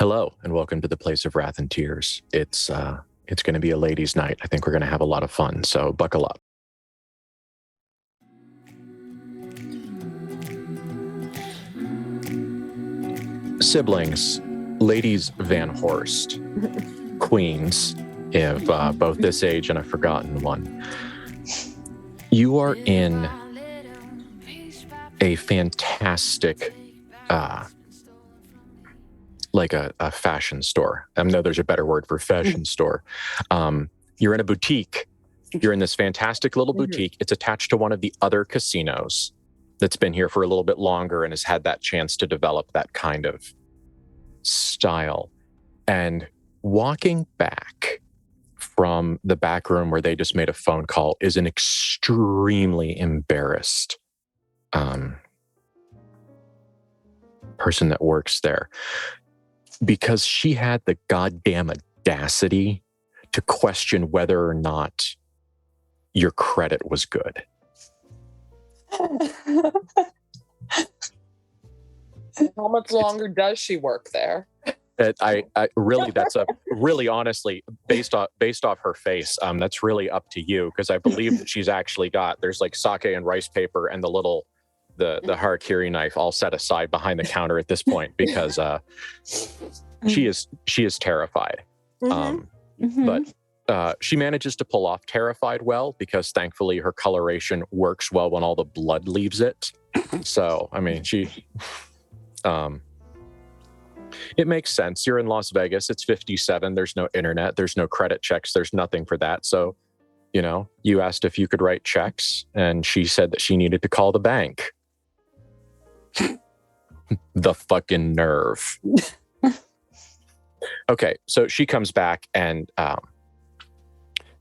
Hello, and welcome to the Place of Wrath and Tears. It's going to be a ladies' night. I think we're going to have a lot of fun, so buckle up. Siblings, ladies Van Horst, queens, if both this age and a forgotten one. You are in a fantastic, like a fashion store. I know there's a better word for fashion store. You're in a boutique. You're in this fantastic little boutique. It's attached to one of the other casinos that's been here for a little bit longer and has had that chance to develop that kind of style. And walking back from the back room where they just made a phone call is an extremely embarrassed person that works there, because she had the goddamn audacity to question whether or not your credit was good. How much longer does she work there? I really, that's a really honestly based off her face. That's really up to you, because I believe that she's actually there's like sake and rice paper and the harakiri knife all set aside behind the counter at this point, because she is terrified. But she manages to pull off terrified well, because thankfully her coloration works well when all the blood leaves it. So I mean, it makes sense. You're in Las Vegas. It's 57. There's no internet. There's no credit checks. There's nothing for that. So, you asked if you could write checks, and she said that she needed to call the bank. The fucking nerve. Okay, so she comes back and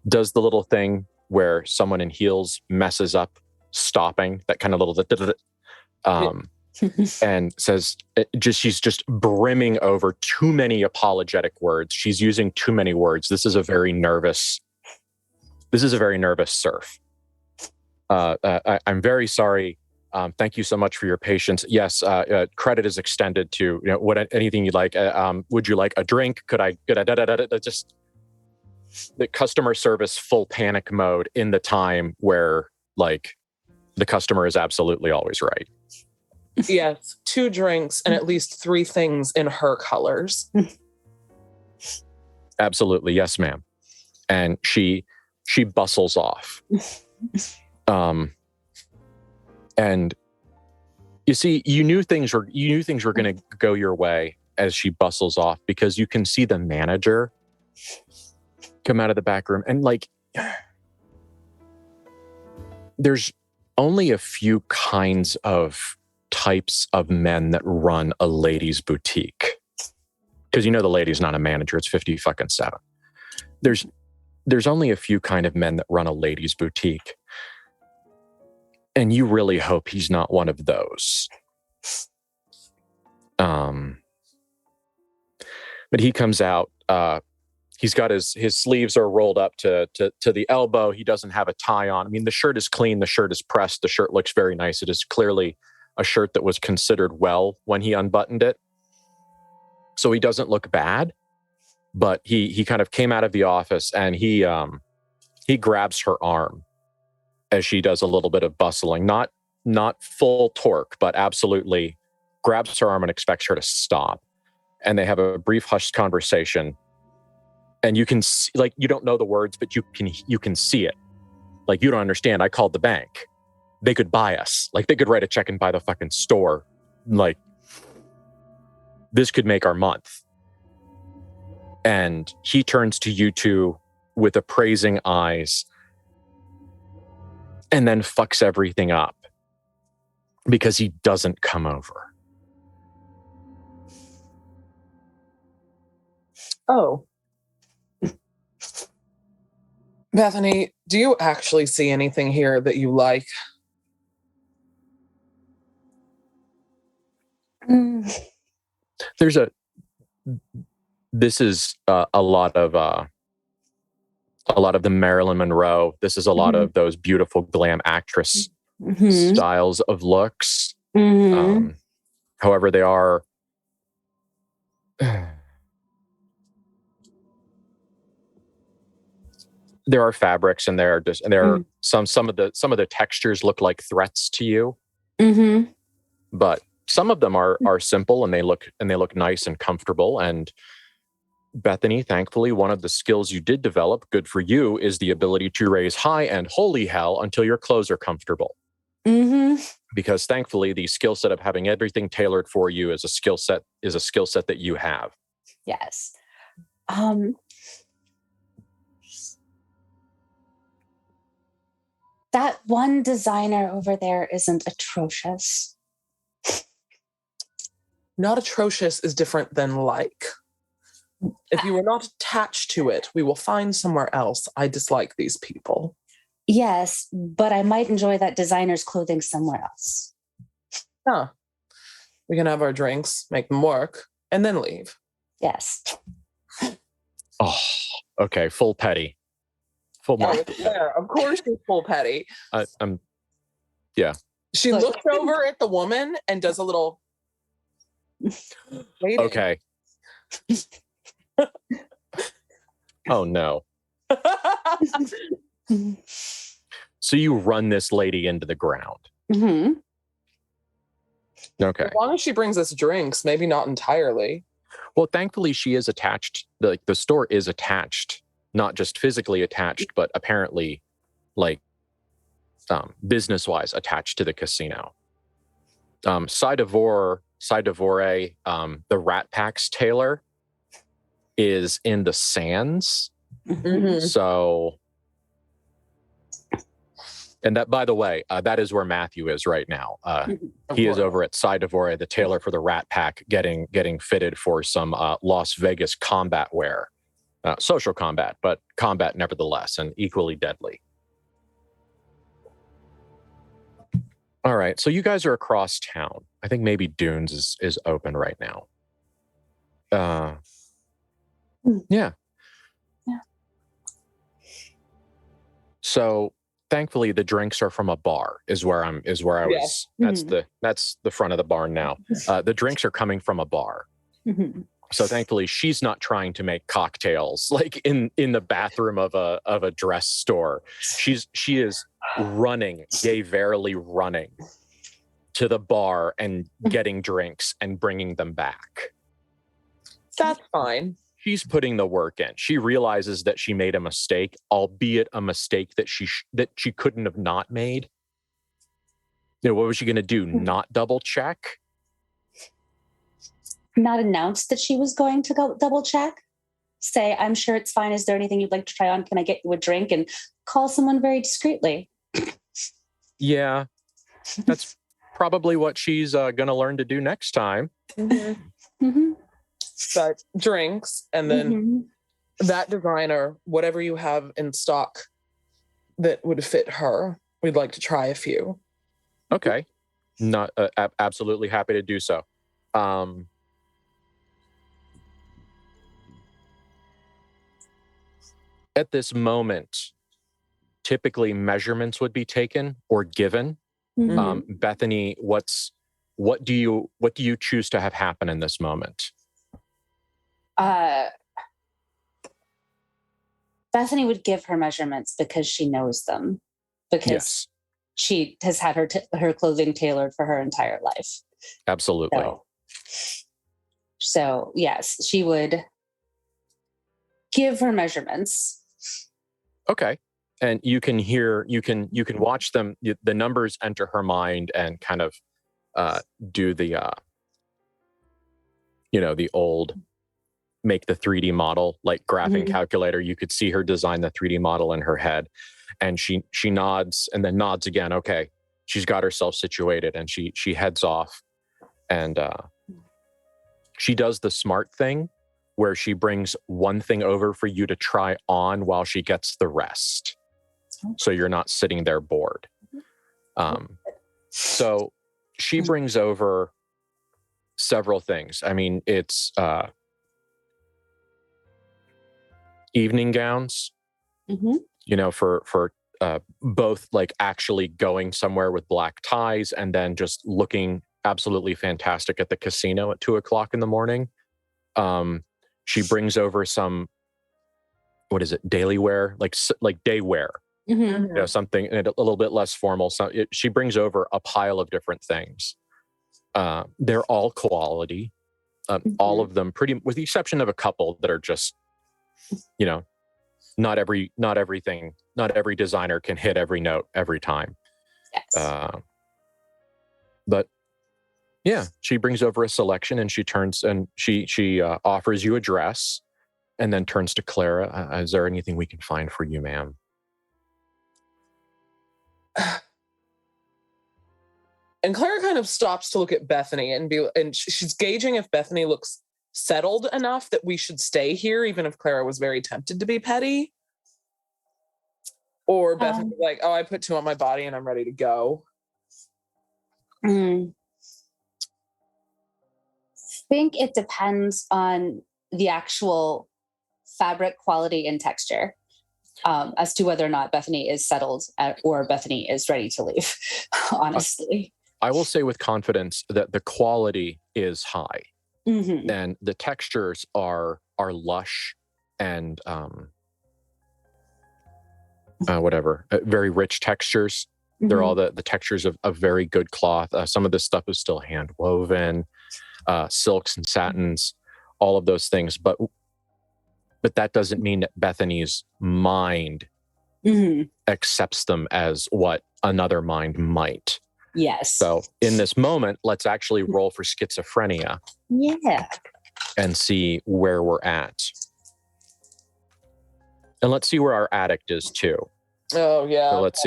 does the little thing where someone in heels messes up stopping, that kind of little and says, she's just brimming over too many apologetic words. She's using too many words. This is a very nervous serf. I'm very sorry. Thank you so much for your patience. Yes, credit is extended to anything you'd like. Would you like a drink? Could I just the customer service full panic mode in the time where like the customer is absolutely always right. Yes, 2 drinks and at least 3 things in her colors. Absolutely, yes, ma'am. And she bustles off. And you see, you knew things were going to go your way as she bustles off, because you can see the manager come out of the back room, and like, there's only a few kinds of types of men that run a ladies' boutique, because the lady's not a manager. It's 50-7. There's only a few kind of men that run a ladies' boutique, and you really hope he's not one of those. But he comes out. He's got his sleeves are rolled up to the elbow. He doesn't have a tie on. I mean, the shirt is clean. The shirt is pressed. The shirt looks very nice. It is clearly a shirt that was considered well when he unbuttoned it. So he doesn't look bad, but he kind of came out of the office, and he grabs her arm as she does a little bit of bustling, not full torque, but absolutely grabs her arm and expects her to stop. And they have a brief hushed conversation, and you can see, like, you don't know the words, but you can see it. Like, you don't understand. I called the bank. They could buy us. Like, they could write a check and buy the fucking store. Like, this could make our month. And he turns to you two with appraising eyes, and then fucks everything up because he doesn't come over. Oh. Bethany, do you actually see anything here that you like? This is a lot of the Marilyn Monroe. This is a lot of those beautiful glam actress styles of looks. However, they are There are fabrics, and there are some of the textures look like threats to you. Mm-hmm. But some of them are simple, and they look nice and comfortable. And Bethany, thankfully, one of the skills you did develop, good for you, is the ability to raise high and holy hell until your clothes are comfortable. Mm-hmm. Because thankfully, the skill set of having everything tailored for you is a skill set that you have. Yes. That one designer over there isn't atrocious. Not atrocious is different than like. If you are not attached to it, we will find somewhere else. I dislike these people. Yes, but I might enjoy that designer's clothing somewhere else. Huh. We can have our drinks, make them work, and then leave. Yes. Oh, okay. Full petty. Full mark. Yeah, of course she's full petty. Yeah. She looks over at the woman and does a little waiting. Okay. Oh no. So you run this lady into the ground. Mm-hmm. Okay. As long as she brings us drinks, maybe not entirely. Well, thankfully she is attached. The store is attached, not just physically attached, but apparently like business-wise attached to the casino. Sidevore, the Rat Pack's tailor is in the sands. Mm-hmm. So, and that, by the way, that is where Matthew is right now. He is over at Sidevore, the tailor for the Rat Pack, getting fitted for some Las Vegas combat wear. Social combat, but combat nevertheless, and equally deadly. All right, so you guys are across town. I think maybe Dunes is open right now. Yeah. So thankfully the drinks are from a bar is where I was. That's the front of the barn now. The drinks are coming from a bar. Mm-hmm. So thankfully she's not trying to make cocktails like in the bathroom of a dress store. She is running, verily running to the bar and getting drinks and bringing them back. That's fine. She's putting the work in. She realizes that she made a mistake, albeit a mistake that she couldn't have not made. You know, what was she going to do? Not double check? Not announce that she was going to go double check. Say, I'm sure it's fine. Is there anything you'd like to try on? Can I get you a drink? And call someone very discreetly. Yeah, that's probably what she's going to learn to do next time. Mm-hmm. Mm-hmm. But drinks, and then that designer, whatever you have in stock that would fit her, we'd like to try a few. Okay. Not absolutely happy to do so. At this moment, typically measurements would be taken or given. Mm-hmm. Bethany, what do you choose to have happen in this moment? Bethany would give her measurements because she knows them, because she has had her clothing tailored for her entire life. Absolutely. So yes, she would give her measurements. Okay. And you can watch them, the numbers enter her mind and kind of do the the old make the 3D model, like graphing calculator. You could see her design the 3D model in her head, and she nods and then nods again. Okay, she's got herself situated, and she heads off, and she does the smart thing where she brings one thing over for you to try on while she gets the rest, so you're not sitting there bored. So she brings over several things. I mean, it's evening gowns, for both like actually going somewhere with black ties and then just looking absolutely fantastic at the casino at 2:00 in the morning. She brings over some what is it, daily wear, like day wear, Mm-hmm. you know, something a little bit less formal. So she brings over a pile of different things. They're all quality. All of them pretty, with the exception of a couple that are just, you know, not every designer can hit every note every time. Yes. But yeah, she brings over a selection, and she turns and she offers you a dress, and then turns to Clara. Is there anything we can find for you, ma'am? And Clara kind of stops to look at Bethany and she's gauging if Bethany looks settled enough that we should stay here, even if Clara was very tempted to be petty. Or Bethany's like, oh, I put 2 on my body and I'm ready to go. I think it depends on the actual fabric quality and texture, as to whether or not Bethany is settled or Bethany is ready to leave, honestly. I will say with confidence that the quality is high, and the textures are lush and very rich textures. They're all the textures of very good cloth. Some of this stuff is still hand woven, silks and satins, all of those things. But that doesn't mean that Bethany's mind accepts them as what another mind might. Yes. So in this moment, let's actually roll for schizophrenia. Yeah. And see where we're at. And let's see where our addict is too. Oh yeah. So let's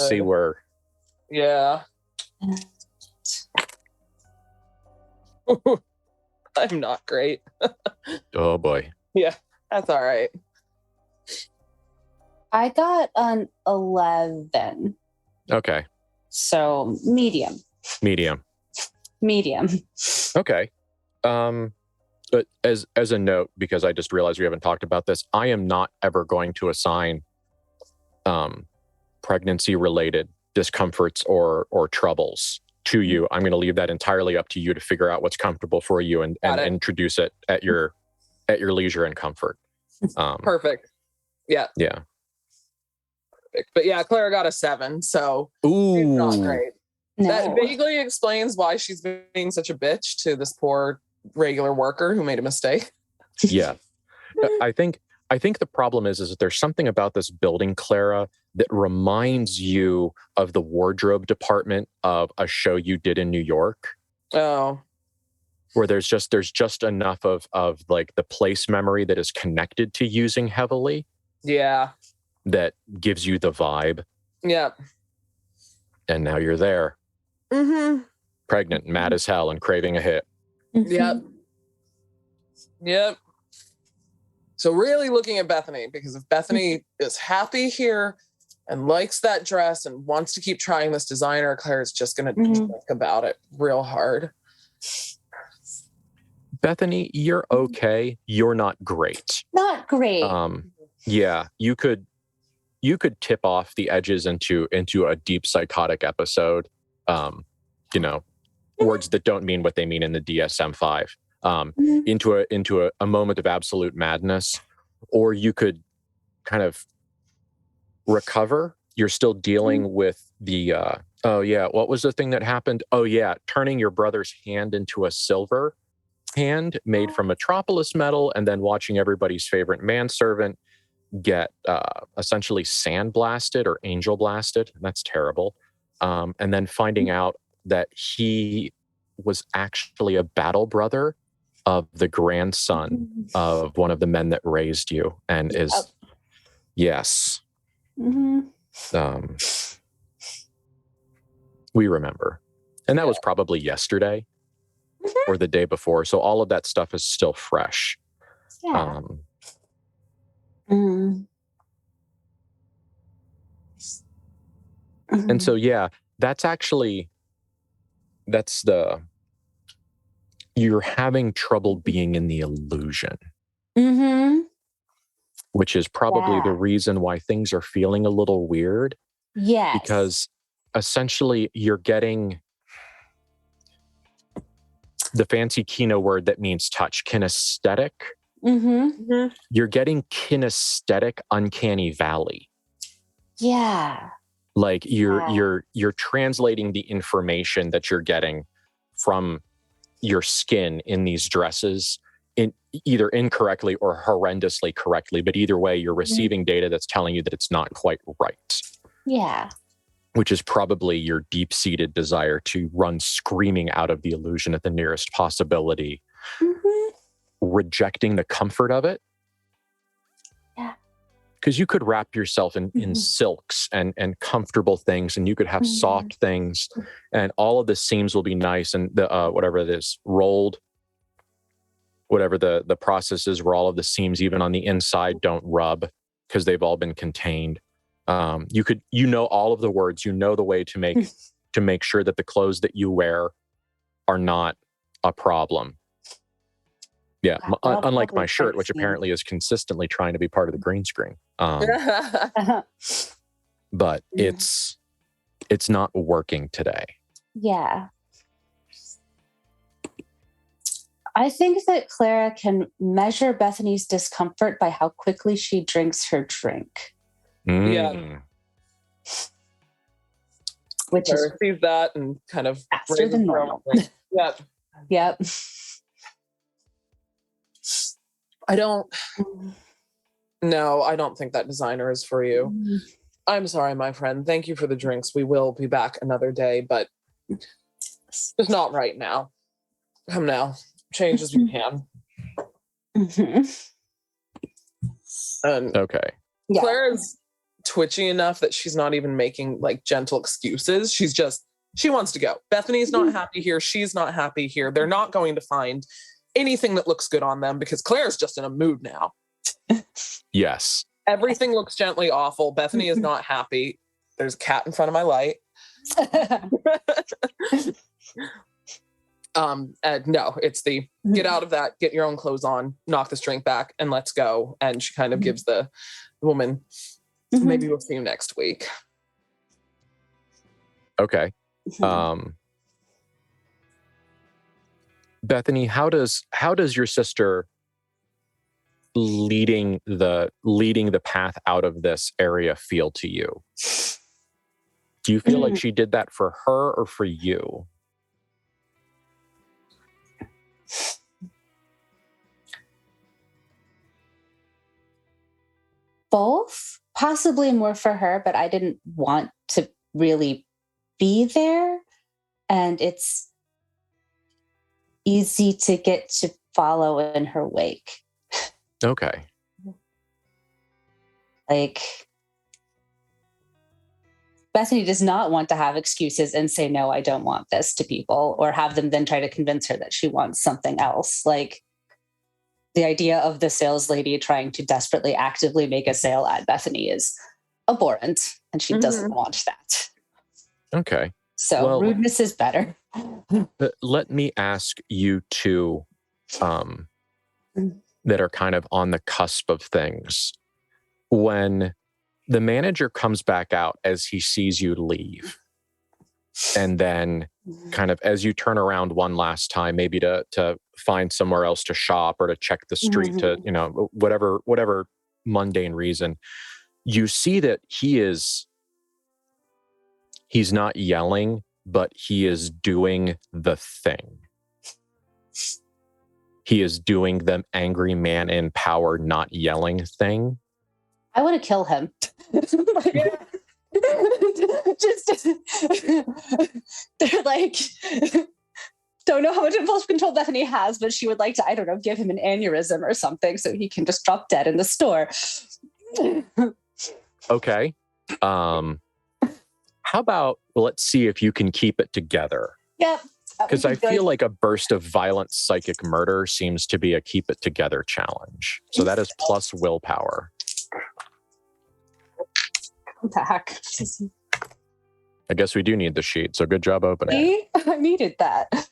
see where. Yeah. I'm not great. Oh boy. Yeah, that's all right. I got an 11. Okay. So medium. Okay. But as a note, because I just realized we haven't talked about this, I am not ever going to assign pregnancy related discomforts or troubles to you. I'm going to leave that entirely up to you to figure out what's comfortable for you and introduce it at your leisure and comfort. Perfect. Yeah. Yeah. Perfect. But yeah, Clara got a 7, so ooh, she's not great. No. That vaguely explains why she's being such a bitch to this poor regular worker who made a mistake. Yeah. I think the problem is that there's something about this building, Clara, that reminds you of the wardrobe department of a show you did in New York. Oh. Where there's just enough of like the place memory that is connected to using heavily. Yeah. That gives you the vibe. Yeah. And now you're there. Pregnant, mad as hell, and craving a hit. Yep. So really looking at Bethany, because if Bethany is happy here and likes that dress and wants to keep trying this designer, Claire's just going to think about it real hard. Bethany, you're okay. You're not great. Not great. Yeah, you could tip off the edges into a deep psychotic episode. Words that don't mean what they mean in the DSM-5. Into a moment of absolute madness, or you could kind of recover. You're still dealing with the what was the thing that happened? Oh yeah, turning your brother's hand into a silver hand made from Metropolis metal, and then watching everybody's favorite manservant get essentially sandblasted or angel blasted. That's terrible. And then finding out that he was actually a battle brother of the grandson of one of the men that raised you, and is yes. We remember. And that was probably yesterday or the day before. So all of that stuff is still fresh. Yeah. And so, yeah, you're having trouble being in the illusion. Which is probably the reason why things are feeling a little weird. Yes. Because essentially you're getting the fancy Kino word that means touch, kinesthetic Mm-hmm. You're getting kinesthetic uncanny valley. Yeah. Like you're translating the information that you're getting from your skin in these dresses in either incorrectly or horrendously correctly, but either way you're receiving data that's telling you that it's not quite right. Yeah. Which is probably your deep-seated desire to run screaming out of the illusion at the nearest possibility, rejecting the comfort of it. Yeah. Because you could wrap yourself in silks and comfortable things, and you could have soft things, and all of the seams will be nice, and the whatever it is, rolled, whatever the process is, where all of the seams, even on the inside, don't rub because they've all been contained. You could, all of the words, the way to make sure that the clothes that you wear are not a problem. Yeah, unlike my shirt, which apparently is consistently trying to be part of the green screen. But it's not working today. Yeah. I think that Clara can measure Bethany's discomfort by how quickly she drinks her drink. Yeah. Which is sees that and kind of faster than normal. Yep. Yep. I don't think that designer is for you. I'm sorry, my friend. Thank you for the drinks. We will be back another day, but just not right now. Come now. Change as we can. And okay. Yeah. Clara's twitchy enough that she's not even making like gentle excuses. She wants to go. Bethany's not happy here. She's not happy here. They're not going to find anything that looks good on them because Clara's just in a mood now. Yes. Everything looks gently awful. Bethany is not happy. There's a cat in front of my light. And no, it's the get out of that, get your own clothes on, knock this drink back, and let's go. And she kind of gives the woman, maybe we'll see you next week. Okay. Bethany, how does your sister leading the path out of this area feel to you? Do you feel like she did that for her or for you? Both, possibly more for her, but I didn't want to really be there. And it's easy to get to follow in her wake. Okay. Like, Bethany does not want to have excuses and say, no, I don't want this to people, or have them then try to convince her that she wants something else. Like, the idea of the sales lady trying to desperately, actively make a sale at Bethany is abhorrent, and she doesn't want that. Okay. So rudeness is better. Let me ask you two that are kind of on the cusp of things. When the manager comes back out as he sees you leave, and then kind of as you turn around one last time, maybe to find somewhere else to shop or to check the street, to, whatever mundane reason, you see that he's not yelling, but he is doing the thing. He is doing the angry man in power, not yelling thing. I want to kill him. Just they're like, don't know how much impulse control Bethany has, but she would like to, I don't know, give him an aneurysm or something so he can just drop dead in the store. Okay. How about, let's see if you can keep it together. Yep. Because I feel like a burst of violent psychic murder seems to be a keep it together challenge. So that is plus willpower. Back. I guess we do need the sheet, so good job opening. I needed that.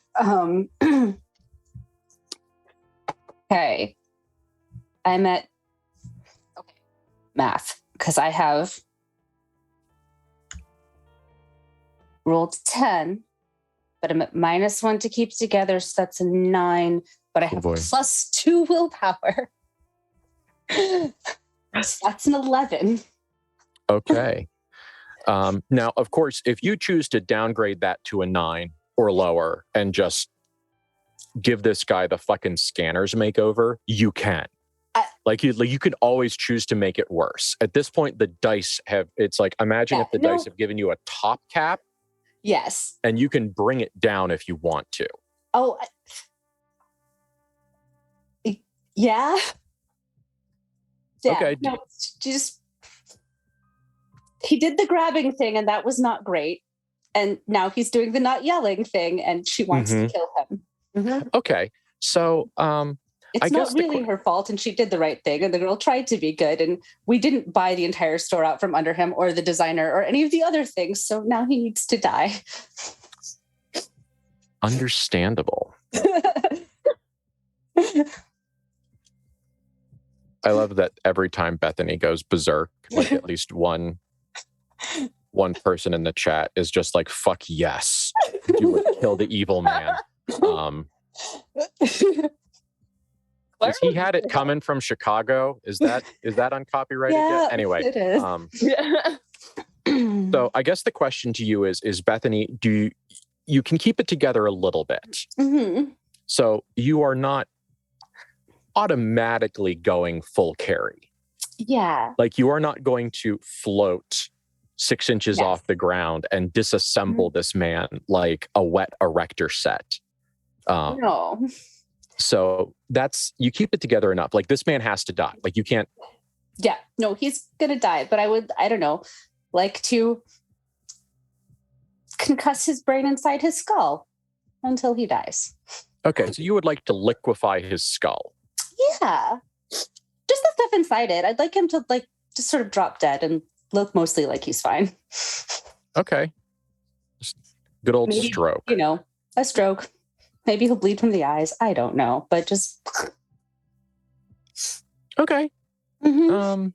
Okay. I'm at math, because I have rolled 10, but I'm at -1 to keep together, so that's a 9, but I have +2 willpower. That's an 11. Okay. Now, of course, if you choose to downgrade that to a 9 or lower and just give this guy the fucking scanners makeover, you can. You could always choose to make it worse. At this point, the dice have, it's like, imagine if the dice have given you a top cap. Yes. And you can bring it down if you want to. Oh, yeah. Okay. No, he did the grabbing thing, and that was not great. And now he's doing the not yelling thing, and she wants to kill him. Mm-hmm. Okay. So, it's not really her fault, and she did the right thing, and the girl tried to be good, and we didn't buy the entire store out from under him or the designer or any of the other things, so now he needs to die. Understandable. I love that every time Bethany goes berserk, like at least one person in the chat is just like, fuck yes, do it, kill the evil man. He had it coming from Chicago. Is that uncopyrighted yet? Anyway, it is. So I guess the question to you is Bethany, do you can keep it together a little bit? Mm-hmm. So you are not automatically going full carry. Yeah. Like you are not going to float 6 inches off the ground and disassemble this man like a wet erector set. No. So you keep it together enough. Like this man has to die. Like you can't. Yeah, no, he's going to die. But I don't know, like to concuss his brain inside his skull until he dies. Okay, so you would like to liquefy his skull. Yeah. Just the stuff inside it. I'd like him to like just sort of drop dead and look mostly like he's fine. Okay. Just good old stroke. You know, a stroke. Maybe he'll bleed from the eyes. I don't know, but just okay. Mm-hmm.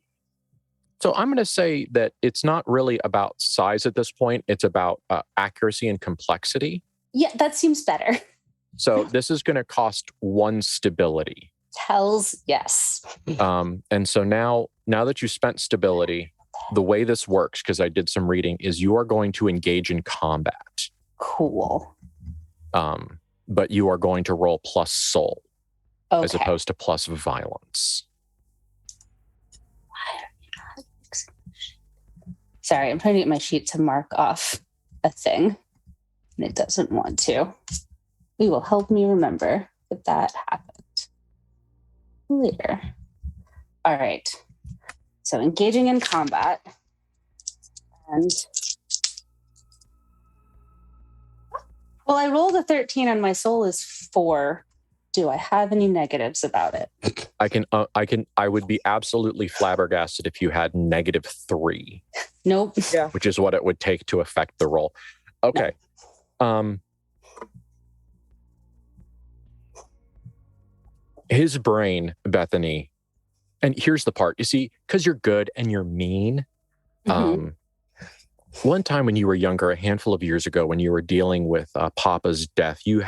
So I'm going to say that it's not really about size at this point. It's about accuracy and complexity. Yeah, that seems better. So this is going to cost 1 stability. Hells yes. And so now that you spent stability, the way this works, because I did some reading, is you are going to engage in combat. Cool. But you are going to roll plus soul as opposed to plus violence. Sorry, I'm trying to get my sheet to mark off a thing, and it doesn't want to. We will help me remember that happened later. All right. So engaging in combat. And well, I rolled a 13 and my soul is 4. Do I have any negatives about it? I would be absolutely flabbergasted if you had -3. Nope. Yeah. Which is what it would take to affect the roll. Okay. No. His brain, Bethany, and here's the part, you see, because you're good and you're mean. One time when you were younger, a handful of years ago, when you were dealing with Papa's death, you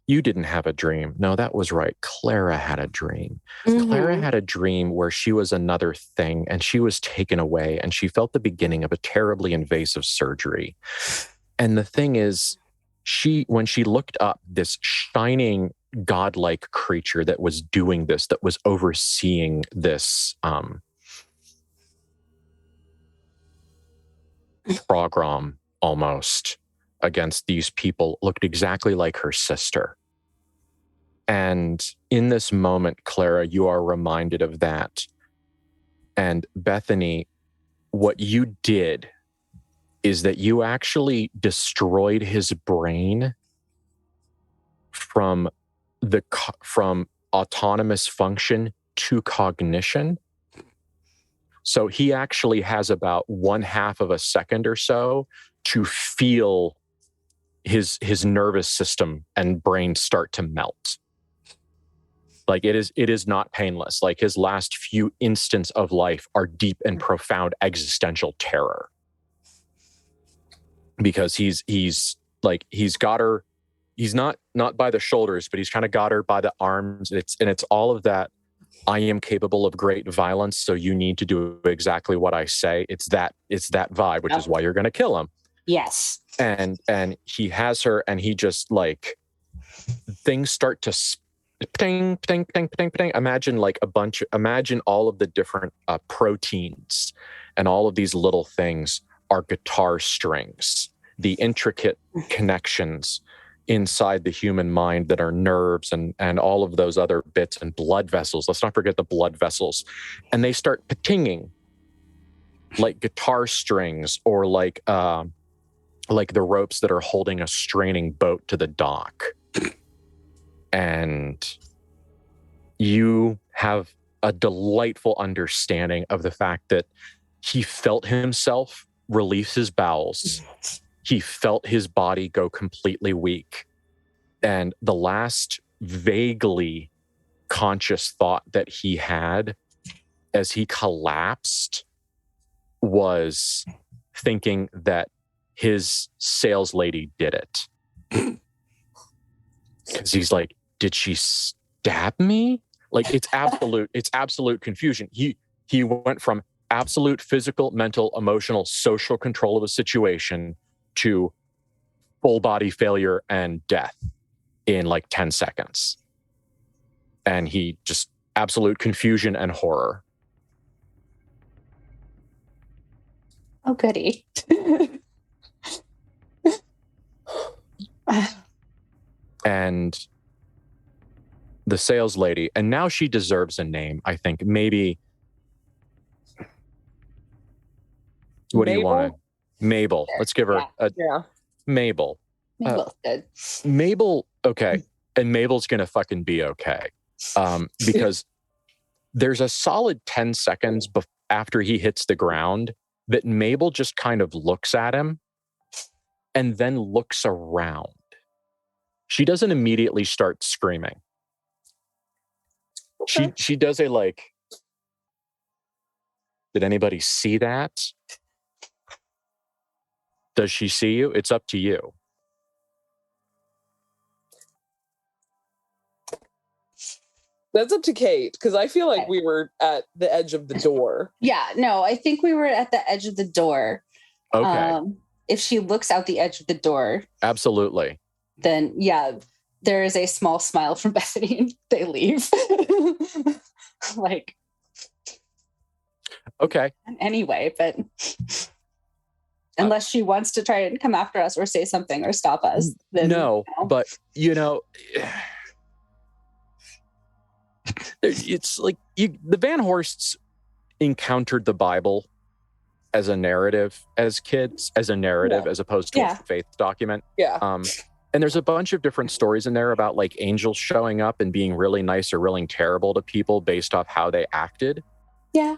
didn't have a dream. No, that was right. Clara had a dream. Clara had a dream where she was another thing and she was taken away and she felt the beginning of a terribly invasive surgery. And the thing is, when she looked up, this shining godlike creature that was doing this, that was overseeing this program almost against these people, looked exactly like her sister. And in this moment, Clara, you are reminded of that. And Bethany, what you did is that you actually destroyed his brain from autonomous function to cognition. So he actually has about 1/2 of a second or so to feel his nervous system and brain start to melt. Like it is not painless. Like his last few instants of life are deep and profound existential terror. Because he's got her, he's not by the shoulders, but he's kind of got her by the arms. It's all of that I am capable of great violence, so you need to do exactly what I say. It's that vibe, which is why you're going to kill him. Yes. And he has her, and he just like, things start to ping, ping, ping, ping, ping. Imagine all of the different proteins and all of these little things are guitar strings, the intricate connections inside the human mind that are nerves and all of those other bits, and blood vessels. Let's not forget the blood vessels. And they start patinging like guitar strings, or like the ropes that are holding a straining boat to the dock. And you have a delightful understanding of the fact that he felt himself release his bowels. He felt his body go completely weak. And the last vaguely conscious thought that he had as he collapsed was thinking that his sales lady did it. Because he's like, did she stab me? Like, it's absolute confusion. He went from absolute physical, mental, emotional, social control of the situation to full body failure and death in like 10 seconds. And he just absolute confusion and horror. Oh, goody. And the sales lady, and now she deserves a name, I think. Maybe. What do you want to? Mabel. Let's give her Mabel. Mabel's good. Mabel, okay. And Mabel's going to fucking be okay. Because there's a solid 10 seconds after he hits the ground that Mabel just kind of looks at him and then looks around. She doesn't immediately start screaming. Okay. She does a like, did anybody see that? Does she see you? It's up to you. That's up to Kate, because I feel like we were at the edge of the door. Yeah, no, I think we were at the edge of the door. Okay. If she looks out the edge of the door. Absolutely. Then, yeah, there is a small smile from Bethany and they leave. Like. Okay. Anyway, but unless she wants to try and come after us or say something or stop us. Then, no, but it's like the Van Horsts encountered the Bible as a narrative as kids, as opposed to a faith document. Yeah. And there's a bunch of different stories in there about like angels showing up and being really nice or really terrible to people based off how they acted. Yeah.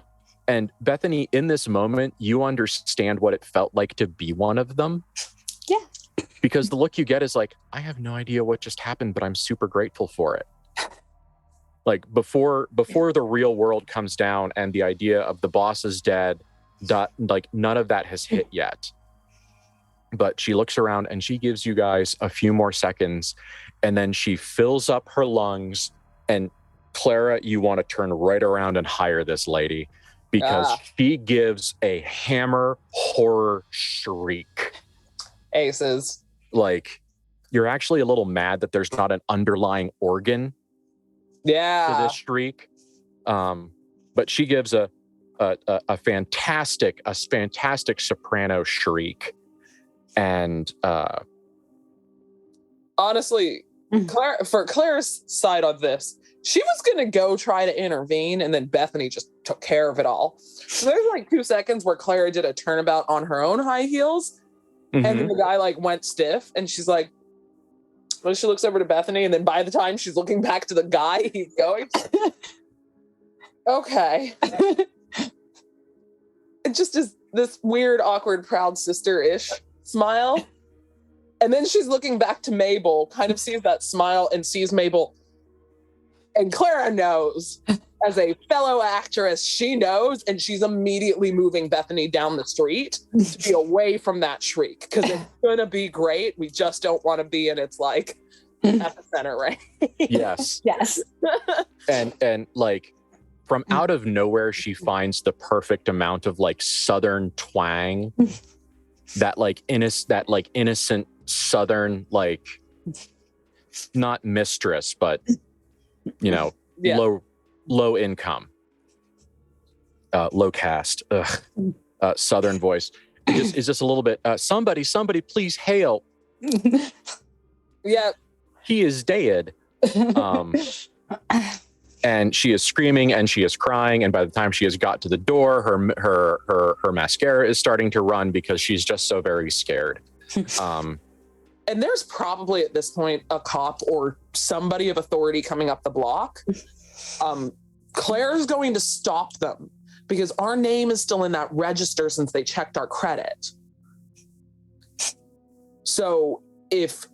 And Bethany, in this moment, you understand what it felt like to be one of them. Yeah. Because the look you get is like, I have no idea what just happened, but I'm super grateful for it. Like before the real world comes down and the idea of the boss is dead, like none of that has hit yet. But she looks around and she gives you guys a few more seconds, and then she fills up her lungs. And Clara, you want to turn right around and hire this lady, because she gives a hammer horror shriek. Aces. Like, you're actually a little mad that there's not an underlying organ to this shriek. But she gives a fantastic soprano shriek. And honestly, for Clara's side of this, she was going to go try to intervene, and then Bethany just took care of it all. So there's like 2 seconds where Clara did a turnabout on her own high heels, and then the guy like went stiff, and she's like, well, she looks over to Bethany, and then by the time she's looking back to the guy, he's going, okay. It just is this weird, awkward, proud sister-ish smile. And then she's looking back to Mabel, kind of sees that smile and sees Mabel. And Clara knows, as a fellow actress, she knows, and she's immediately moving Bethany down the street to be away from that shriek, because it's gonna be great. We just don't want to be in its like epicenter, right? Yes. Yes. And like from out of nowhere, she finds the perfect amount of like Southern twang, that like innocent Southern, like not mistress, but low income, low caste, Southern voice. Is just a little bit. Somebody, please hail. Yeah, he is dead. And she is screaming and she is crying. And by the time she has got to the door, her mascara is starting to run because she's just so very scared. And there's probably at this point a cop or somebody of authority coming up the block. Claire's going to stop them because our name is still in that register since they checked our credit. So if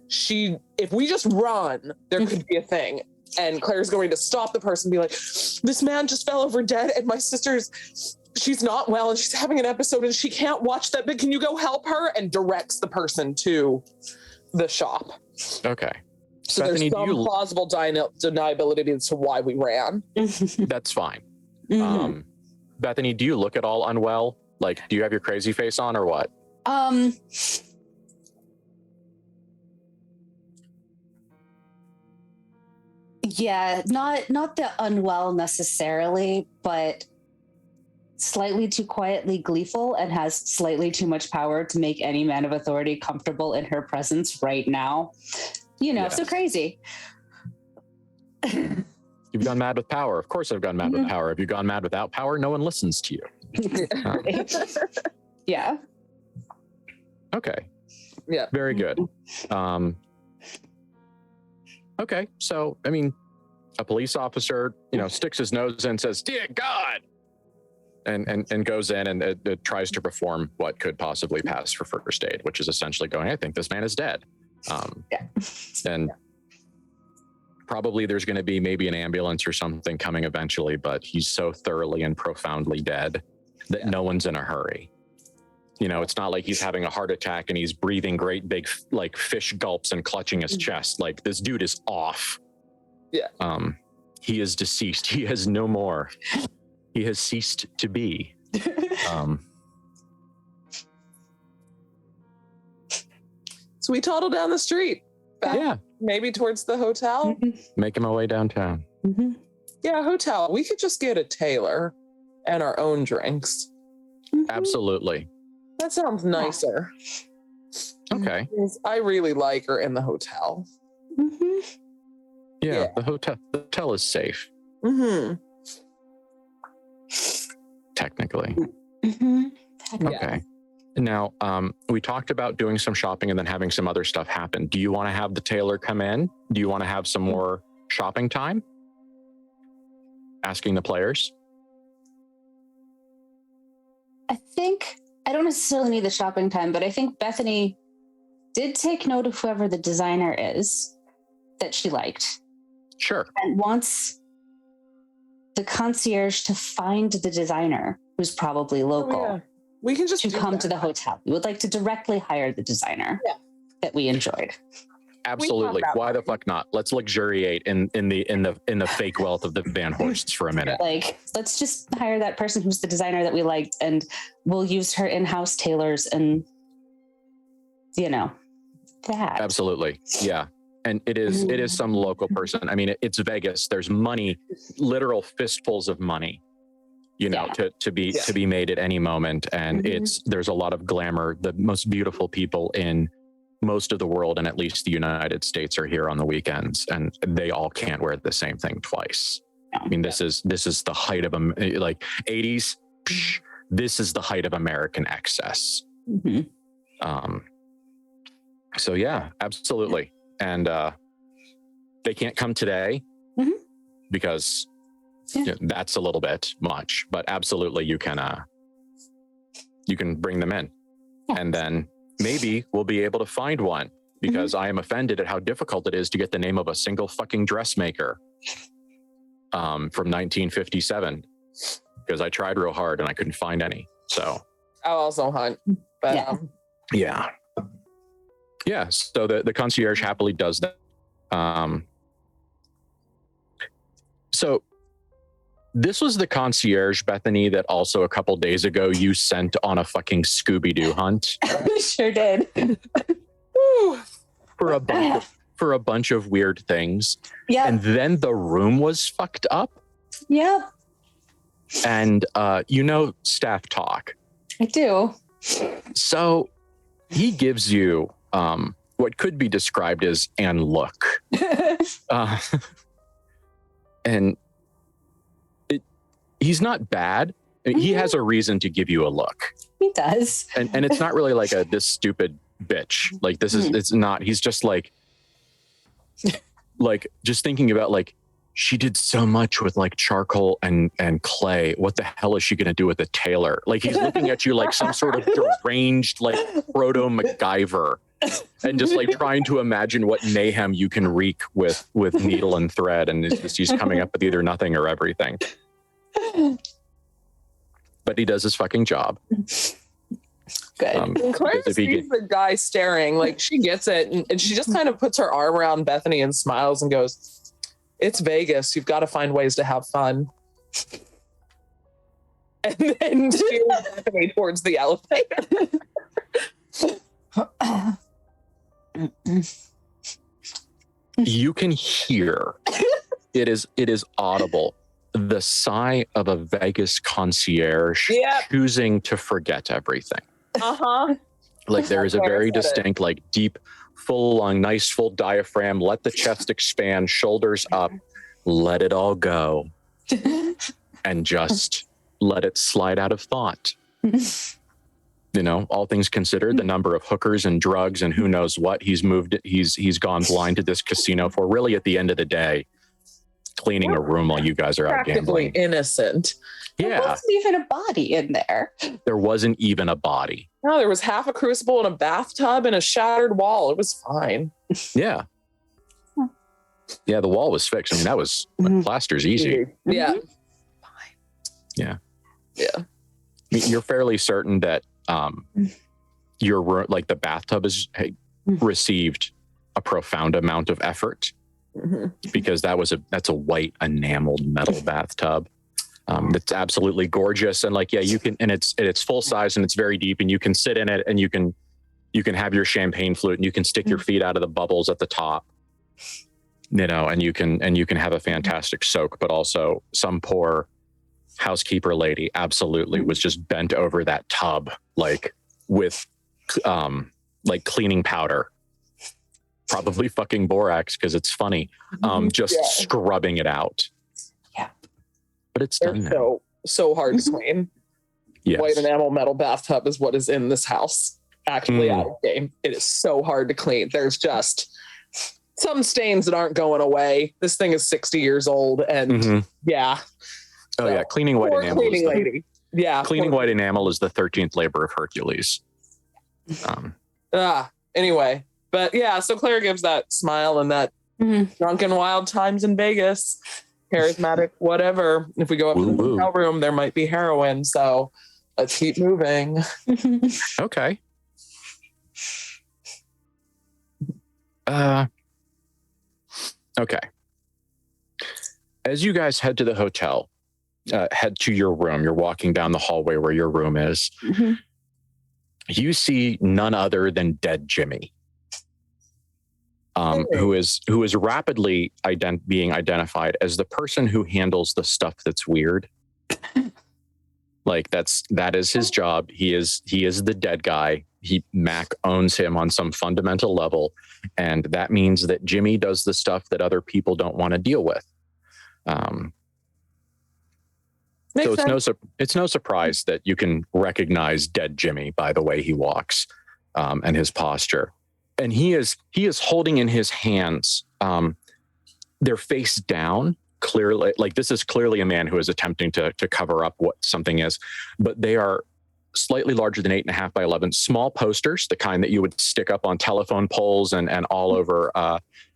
we just run, there could be a thing. And Claire's going to stop the person and be like, this man just fell over dead and my she's not well and she's having an episode and she can't watch that, but can you go help her? And directs the person to the shop. Okay. So Bethany, there's some plausible deniability as to why we ran. That's fine. Bethany, do you look at all unwell? Like, do you have your crazy face on or what? Yeah, not the unwell necessarily, but slightly too quietly gleeful and has slightly too much power to make any man of authority comfortable in her presence right now. So crazy. You've gone mad with power. Of course I've gone mad with power. Have you gone mad without power? No one listens to you. Yeah. Okay. Yeah. Very good. Okay, so I mean, a police officer, sticks his nose in and says, "Dear God," and goes in and it tries to perform what could possibly pass for first aid, which is essentially going, "I think this man is dead." And probably there's going to be maybe an ambulance or something coming eventually, but he's so thoroughly and profoundly dead that no one's in a hurry. It's not like he's having a heart attack and he's breathing great big like fish gulps and clutching his chest. Like, this dude is off. Yeah. He is deceased. He has no more. He has ceased to be. So we toddle down the street. Back, maybe towards the hotel. Making my way downtown. Yeah, hotel. We could just get a Taylor and our own drinks. Absolutely. That sounds nicer. Okay. I really like her in the hotel. Yeah, the hotel is safe. Technically. Okay. Now, we talked about doing some shopping and then having some other stuff happen. Do you want to have the tailor come in? Do you want to have some more shopping time? Asking the players. I think I don't necessarily need the shopping time, but I think Bethany did take note of whoever the designer is that she liked. Sure. And wants the concierge to find the designer, who's probably local. We can just to come to the hotel. We would like to directly hire the designer that we enjoyed. Absolutely. Why the fuck not? Let's luxuriate in the fake wealth of the Van Horsts for a minute. Like, let's just hire that person who's the designer that we liked, and we'll use her in-house tailors and that. Absolutely. Yeah. And it is some local person. I mean, it's Vegas. There's money, literal fistfuls of money, to be made at any moment. And there's a lot of glamour. The most beautiful people in most of the world, and at least the United States, are here on the weekends, and they all can't wear the same thing twice. I mean, this is the height of like 80s. This is the height of American excess. So yeah, absolutely. And they can't come today because that's a little bit much, but absolutely you can bring them in, and then maybe we'll be able to find one, because I am offended at how difficult it is to get the name of a single fucking dressmaker from 1957, because I tried real hard and I couldn't find any. So I'll also hunt, but yeah. So the concierge happily does that. So This was the concierge, Bethany, that also a couple days ago you sent on a fucking Scooby-Doo hunt. Sure did. for a bunch of weird things. Yeah. And then the room was fucked up. Yep. And staff talk. I do. So he gives you what could be described as an look. And he's not bad. He has a reason to give you a look. He does. And it's not really like this stupid bitch. Like this is, it's not, he's just like just thinking about like, she did so much with like charcoal and clay. What the hell is she going to do with a tailor? Like he's looking at you like some sort of deranged, like proto MacGyver, and just like trying to imagine what mayhem you can wreak with needle and thread. And it's just, he's coming up with either nothing or everything. But he does his fucking job. Good. And Clara sees the guy staring, like she gets it, and she just kind of puts her arm around Bethany and smiles and goes, "It's Vegas. You've got to find ways to have fun." And then she moves Bethany towards the elevator. You can hear it is audible, the sigh of a Vegas concierge choosing to forget everything. Like there is a very distinct, like deep, full lung, nice full diaphragm. Let the chest expand, shoulders up, let it all go, and just let it slide out of thought. All things considered, the number of hookers and drugs and who knows what he's gone blind to this casino for. Really, at the end of the day, cleaning a room while you guys are out gambling. Innocent. Yeah. There wasn't even a body in there. There wasn't even a body. No, there was half a crucible and a bathtub and a shattered wall. It was fine. Yeah. Yeah, the wall was fixed. I mean, that was plaster's easy. Yeah. Fine. Yeah. Yeah. I mean, you're fairly certain that your like the bathtub has received a profound amount of effort, because that's a white enameled metal bathtub. That's absolutely gorgeous, and like you can, and it's full size and it's very deep, and you can sit in it and you can have your champagne flute and you can stick your feet out of the bubbles at the top, and you can have a fantastic soak. But also some poor housekeeper lady absolutely was just bent over that tub like with like cleaning powder, probably fucking borax because it's funny, scrubbing it out. But it's done now. So hard to clean. Yes. White enamel metal bathtub is what is in this house. Actually out of game. It is so hard to clean. There's just some stains that aren't going away. This thing is 60 years old, and cleaning white enamel. Cleaning lady. Yeah. Cleaning white enamel is the 13th labor of Hercules. Anyway, but yeah, so Claire gives that smile and that drunken wild times in Vegas. Charismatic, whatever. If we go up to the hotel room, there might be heroin. So let's keep moving. Okay. Okay. As you guys head to the hotel, head to your room, you're walking down the hallway where your room is. You see none other than dead Jimmy. Who is rapidly being identified as the person who handles the stuff that's weird. Like that is his job. He is the dead guy. Mac owns him on some fundamental level, and that means that Jimmy does the stuff that other people don't want to deal with. So it's no surprise that you can recognize dead Jimmy by the way he walks and his posture. And he is holding in his hands, they're face down, clearly, like this is clearly a man who is attempting to cover up what something is, but they are slightly larger than 8.5 by 11, small posters, the kind that you would stick up on telephone poles and all over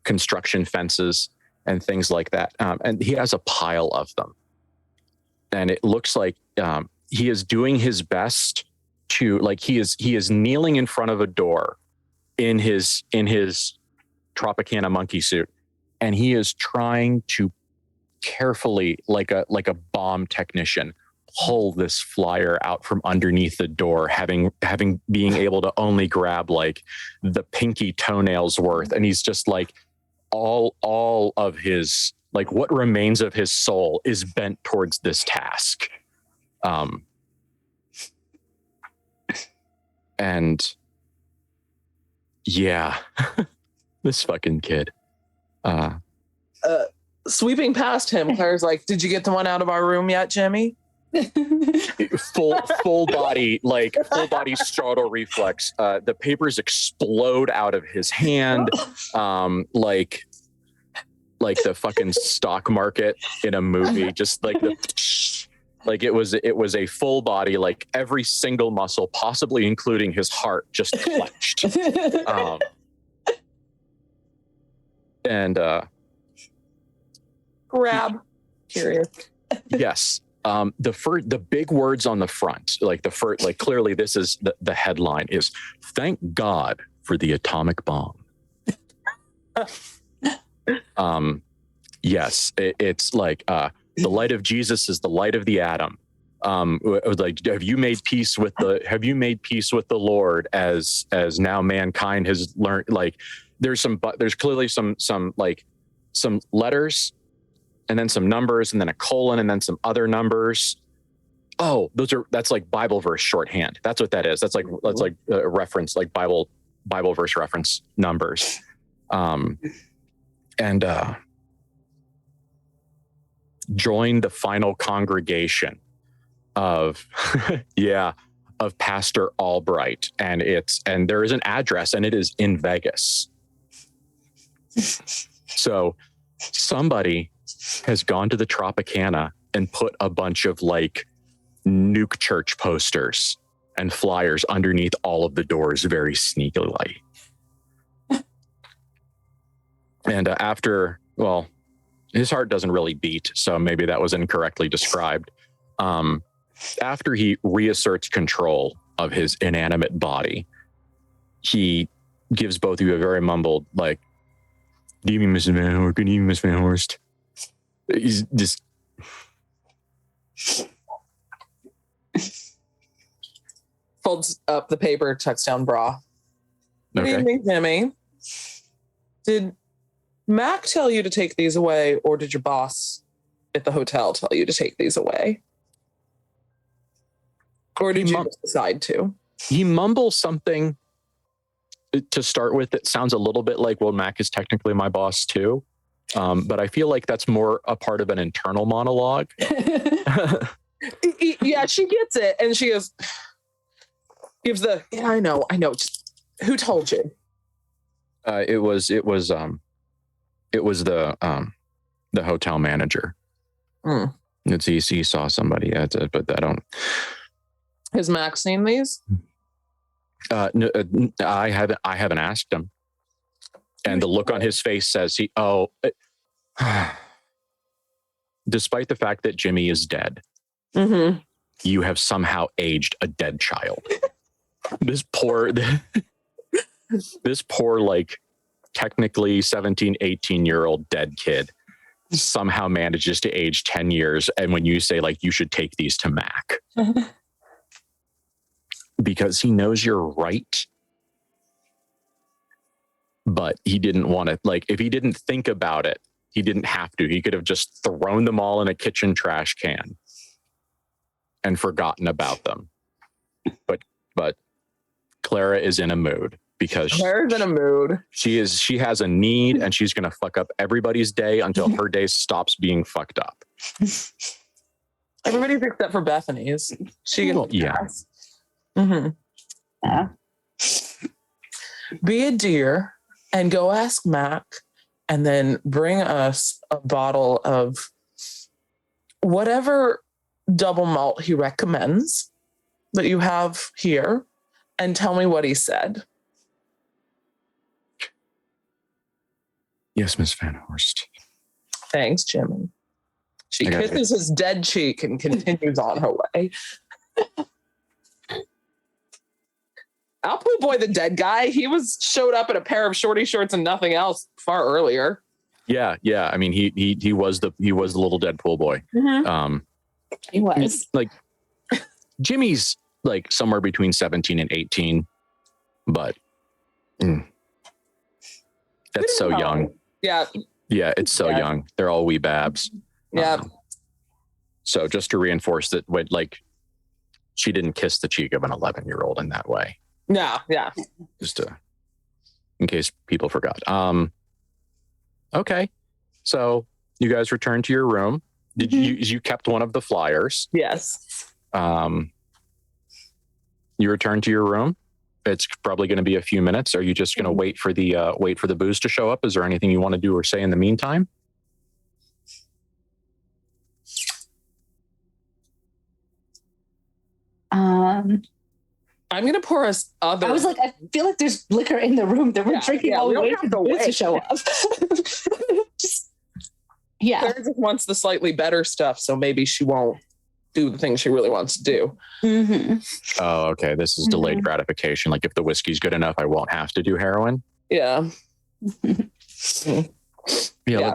construction fences and things like that. And he has a pile of them. And it looks like he is doing his best to, like he is kneeling in front of a door in his Tropicana monkey suit, and he is trying to carefully, like a bomb technician, pull this flyer out from underneath the door, being able to only grab like the pinky toenails worth, and he's just like all of his, like, what remains of his soul is bent towards this task. And yeah, this fucking kid. Sweeping past him, Claire's like, "Did you get the one out of our room yet, Jimmy?" full body, like full body startle reflex. The papers explode out of his hand, like the fucking stock market in a movie. Just like like it was a full body, like every single muscle, possibly including his heart, just clenched. And grab. Curious. Yes. The big words on the front, like clearly this is the headline is, "Thank God for the atomic bomb." Yes, it's like the light of Jesus is the light of the atom. Like, have you made peace with the Lord as now mankind has learned? Like, there's clearly some letters, and then some numbers, and then a colon, and then some other numbers. Oh, that's like Bible verse shorthand. That's what that is. That's like a reference, like Bible verse reference numbers. And join the final congregation of of Pastor Albright, and there is an address, and it is in Vegas. So somebody has gone to the Tropicana and put a bunch of like nuke church posters and flyers underneath all of the doors very sneakily. And his heart doesn't really beat, so maybe that was incorrectly described. After he reasserts control of his inanimate body, he gives both of you a very mumbled, like, "Good evening, Mrs. Van Horst. Good evening, Miss Van Horst." He's just... Folds up the paper, tucks down bra. Good evening, Jimmy. Did Mac tell you to take these away, or did your boss at the hotel tell you to take these away? Or did you decide to? He mumbles something to start with that sounds a little bit like, well, Mac is technically my boss too. But I feel like that's more a part of an internal monologue. Yeah, she gets it, and she gives the, yeah, I know. Just, who told you? It was the hotel manager. He saw somebody, but I don't. Has Max seen these? No, I haven't asked him. And the look on his face says despite the fact that Jimmy is dead, you have somehow aged a dead child. This poor, like technically 17, 18-year-old dead kid somehow manages to age 10 years. And when you say like, you should take these to Mac because he knows you're right. But he didn't want to, like, if he didn't think about it, he didn't have to. He could have just thrown them all in a kitchen trash can and forgotten about them. But Clara is in a mood because Clara's in a mood. She has a need, and she's going to fuck up everybody's day until her day stops being fucked up. Everybody's except for Bethany's. She gets Yeah. Be a dear and go ask Mac, and then bring us a bottle of whatever double malt he recommends that you have here, and tell me what he said. Yes, Miss Van Horst. Thanks, Jimmy. She kisses his dead cheek and continues on her way. Alpo Boy, the dead guy, he showed up in a pair of shorty shorts and nothing else far earlier. Yeah. I mean, he was the little Deadpool boy. He was. Like Jimmy's like somewhere between 17 and 18, but that's so young. Yeah. Yeah, it's so young. They're all wee babs. Yeah. So just to reinforce that, when like she didn't kiss the cheek of an 11-year-old in that way. No. Yeah. Just in case people forgot. Okay. So you guys returned to your room. Did you kept one of the flyers? Yes. You returned to your room. It's probably going to be a few minutes. Are you just going to wait for the booze to show up? Is there anything you want to do or say in the meantime? I'm going to pour us other. I was like, I feel like there's liquor in the room that we're drinking while we wait for the booze to show up. Claire just wants the slightly better stuff, so maybe she won't do the thing she really wants to do. Oh, okay. This is delayed gratification. Like if the whiskey's good enough, I won't have to do heroin. Yeah. Let's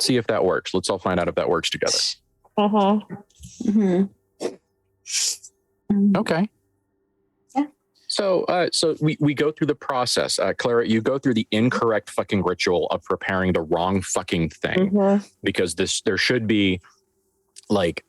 see if that works. Let's all find out if that works together. Okay. Yeah. So we go through the process. Clara, you go through the incorrect fucking ritual of preparing the wrong fucking thing because there should be like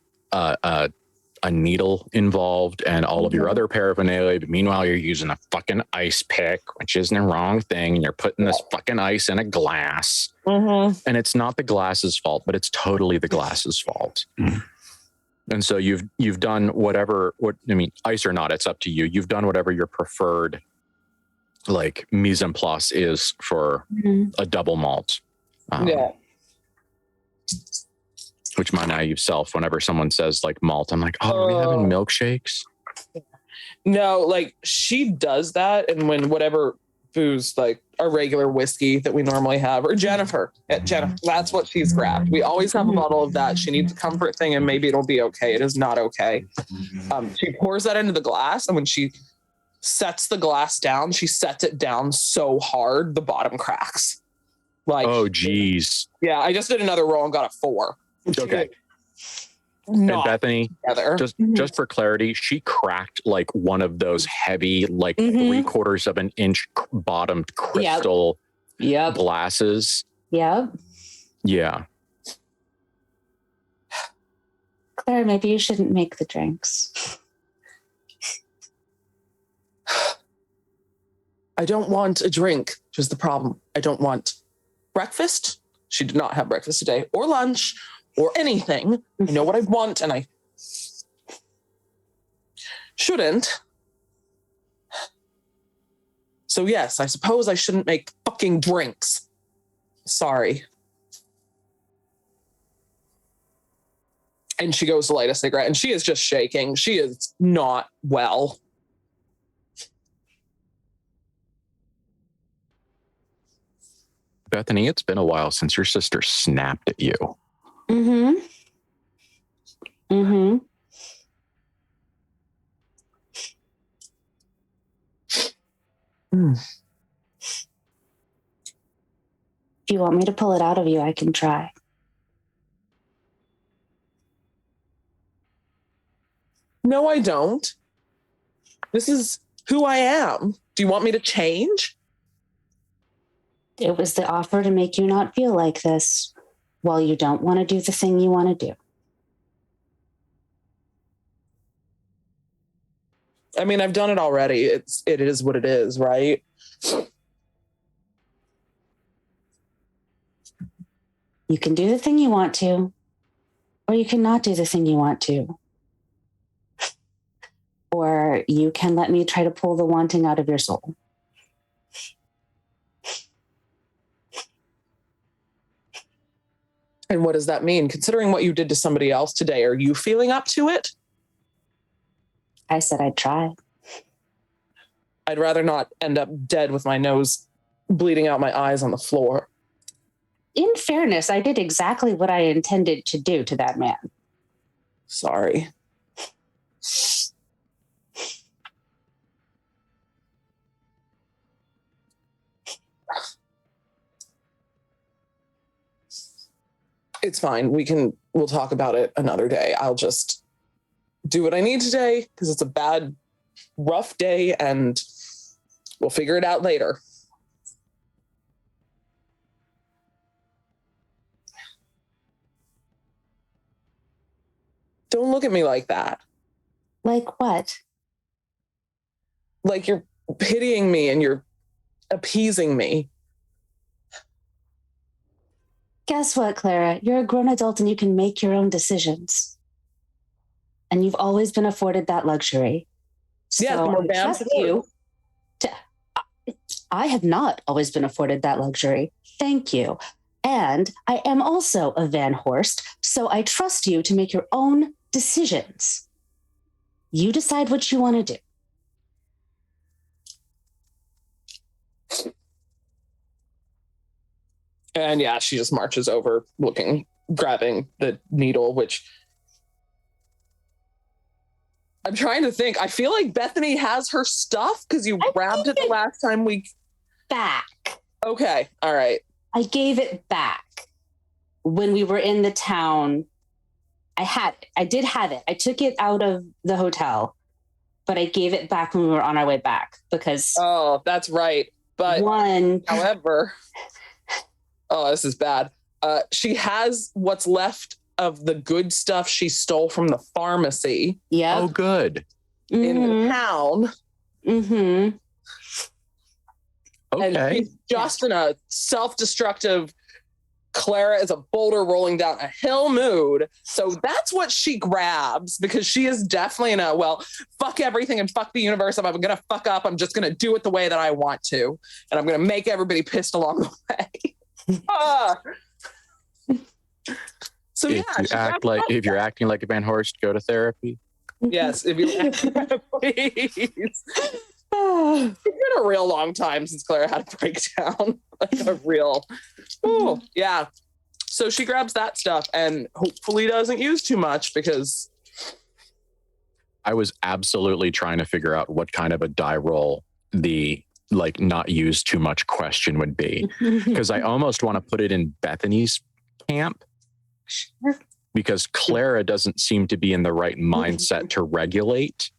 a needle involved and all of your other paraphernalia. But meanwhile, you're using a fucking ice pick, which isn't the wrong thing. And you're putting this fucking ice in a glass. And it's not the glass's fault, but it's totally the glass's fault. And so you've done ice or not, it's up to you. You've done whatever your preferred like mise en place is for a double malt. Which my naive self, whenever someone says like malt, I'm like, are we having milkshakes? No, like she does that. And when whatever booze, like our regular whiskey that we normally have, or Jennifer, that's what she's grabbed. We always have a bottle of that. She needs a comfort thing and maybe it'll be okay. It is not okay. She pours that into the glass. And when she sets the glass down, she sets it down so hard, the bottom cracks. Like, oh, geez. Yeah. I just did another roll and got a 4. Okay. And Bethany, just for clarity, she cracked like one of those heavy, like 3/4 of an inch bottomed crystal glasses. Yeah. Claire, maybe you shouldn't make the drinks. I don't want a drink, which is the problem. I don't want breakfast. She did not have breakfast today, or lunch, or anything. I know what I want, and I shouldn't. So yes, I suppose I shouldn't make fucking drinks. Sorry. And she goes to light a cigarette, and she is just shaking. She is not well. Bethany, it's been a while since your sister snapped at you. If you want me to pull it out of you, I can try. No, I don't. This is who I am. Do you want me to change? It was the offer to make you not feel like this while you don't want to do the thing you want to do. I mean, I've done it already. It is what it is, right? You can do the thing you want to, or you cannot do the thing you want to. Or you can let me try to pull the wanting out of your soul. And what does that mean? Considering what you did to somebody else today, are you feeling up to it? I said I'd try. I'd rather not end up dead with my nose bleeding out my eyes on the floor. In fairness, I did exactly what I intended to do to that man. Sorry. It's fine. We'll talk about it another day. I'll just do what I need today because it's a bad, rough day and we'll figure it out later. Don't look at me like that. Like what? Like you're pitying me and you're appeasing me. Guess what, Clara? You're a grown adult and you can make your own decisions. And you've always been afforded that luxury. Yeah, so more I bad trust you. I have not always been afforded that luxury. Thank you. And I am also a Van Horst, so I trust you to make your own decisions. You decide what you want to do. And yeah, she just marches over, grabbing the needle, which I'm trying to think. I feel like Bethany has her stuff because you grabbed it the last time we... Back. Okay, all right. I gave it back when we were in the town. I did have it. I took it out of the hotel, but I gave it back when we were on our way back because... Oh, that's right. But however... Oh, this is bad. She has what's left of the good stuff she stole from the pharmacy. Yeah. Oh, good. In the town. Mm-hmm. Okay. And she's just in a self-destructive, Clara is a boulder rolling down a hill mood. So that's what she grabs because she is definitely in a, well, fuck everything and fuck the universe. If I'm going to fuck up, I'm just going to do it the way that I want to. And I'm going to make everybody pissed along the way. So if you're acting like a Van Horst, go to therapy. Yes, if you're please. It's been a real long time since Clara had a breakdown. Like a real yeah. So she grabs that stuff and hopefully doesn't use too much because I was absolutely trying to figure out what kind of a die roll the not use too much question would be, because I almost want to put it in Bethany's camp because Clara doesn't seem to be in the right mindset to regulate.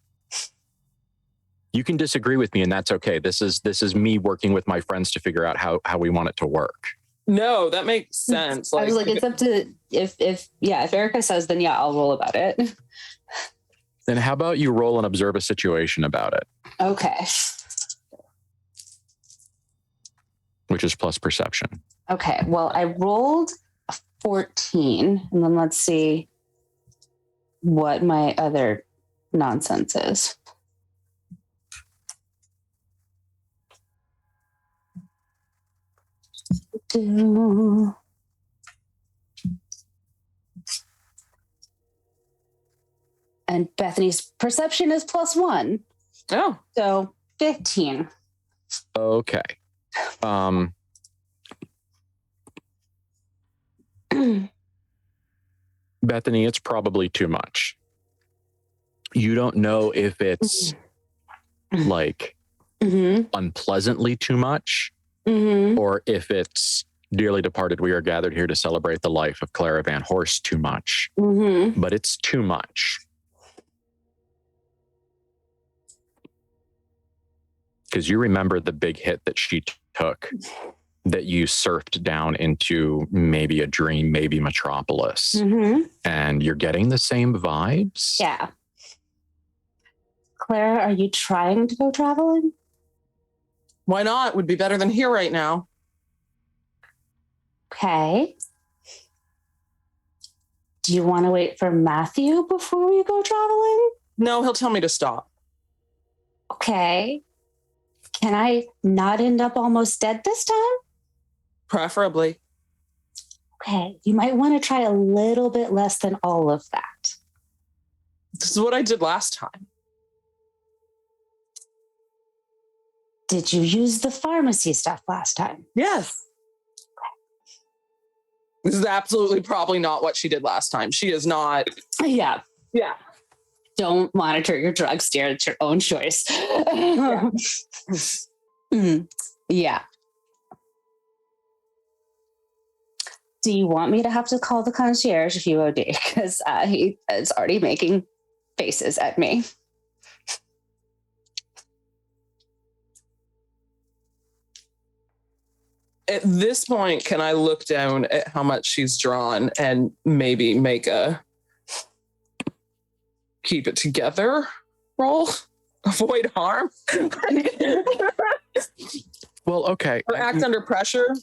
You can disagree with me and that's okay. This is me working with my friends to figure out how we want it to work. No, that makes sense. I was like, it's up to if Erica says, then yeah, I'll roll about it. Then how about you roll and observe a situation about it? Okay. Which is plus perception. Okay. Well, I rolled a 14, and then let's see what my other nonsense is. And Bethany's perception is +1. Oh. So 15. Okay. Bethany, it's probably too much. You don't know if it's unpleasantly too much, or if it's dearly departed, we are gathered here to celebrate the life of Clara Van Horst too much. But it's too much. Because you remember the big hit that she took, that you surfed down into maybe a dream, maybe Metropolis. And you're getting the same vibes? Yeah. Clara, are you trying to go traveling? Why not? Would be better than here right now. Okay. Do you want to wait for Matthew before we go traveling? No, he'll tell me to stop. Okay. Can I not end up almost dead this time? Preferably. Okay. You might want to try a little bit less than all of that. This is what I did last time. Did you use the pharmacy stuff last time? Yes. This is absolutely probably not what she did last time. She is not. Yeah. Yeah. Don't monitor your drugs, dear. It's your own choice. Yeah. Do you want me to have to call the concierge if you OD? Because he is already making faces at me. At this point, can I look down at how much she's drawn and maybe make a keep it together roll? Avoid harm? Well, okay. Or act under pressure?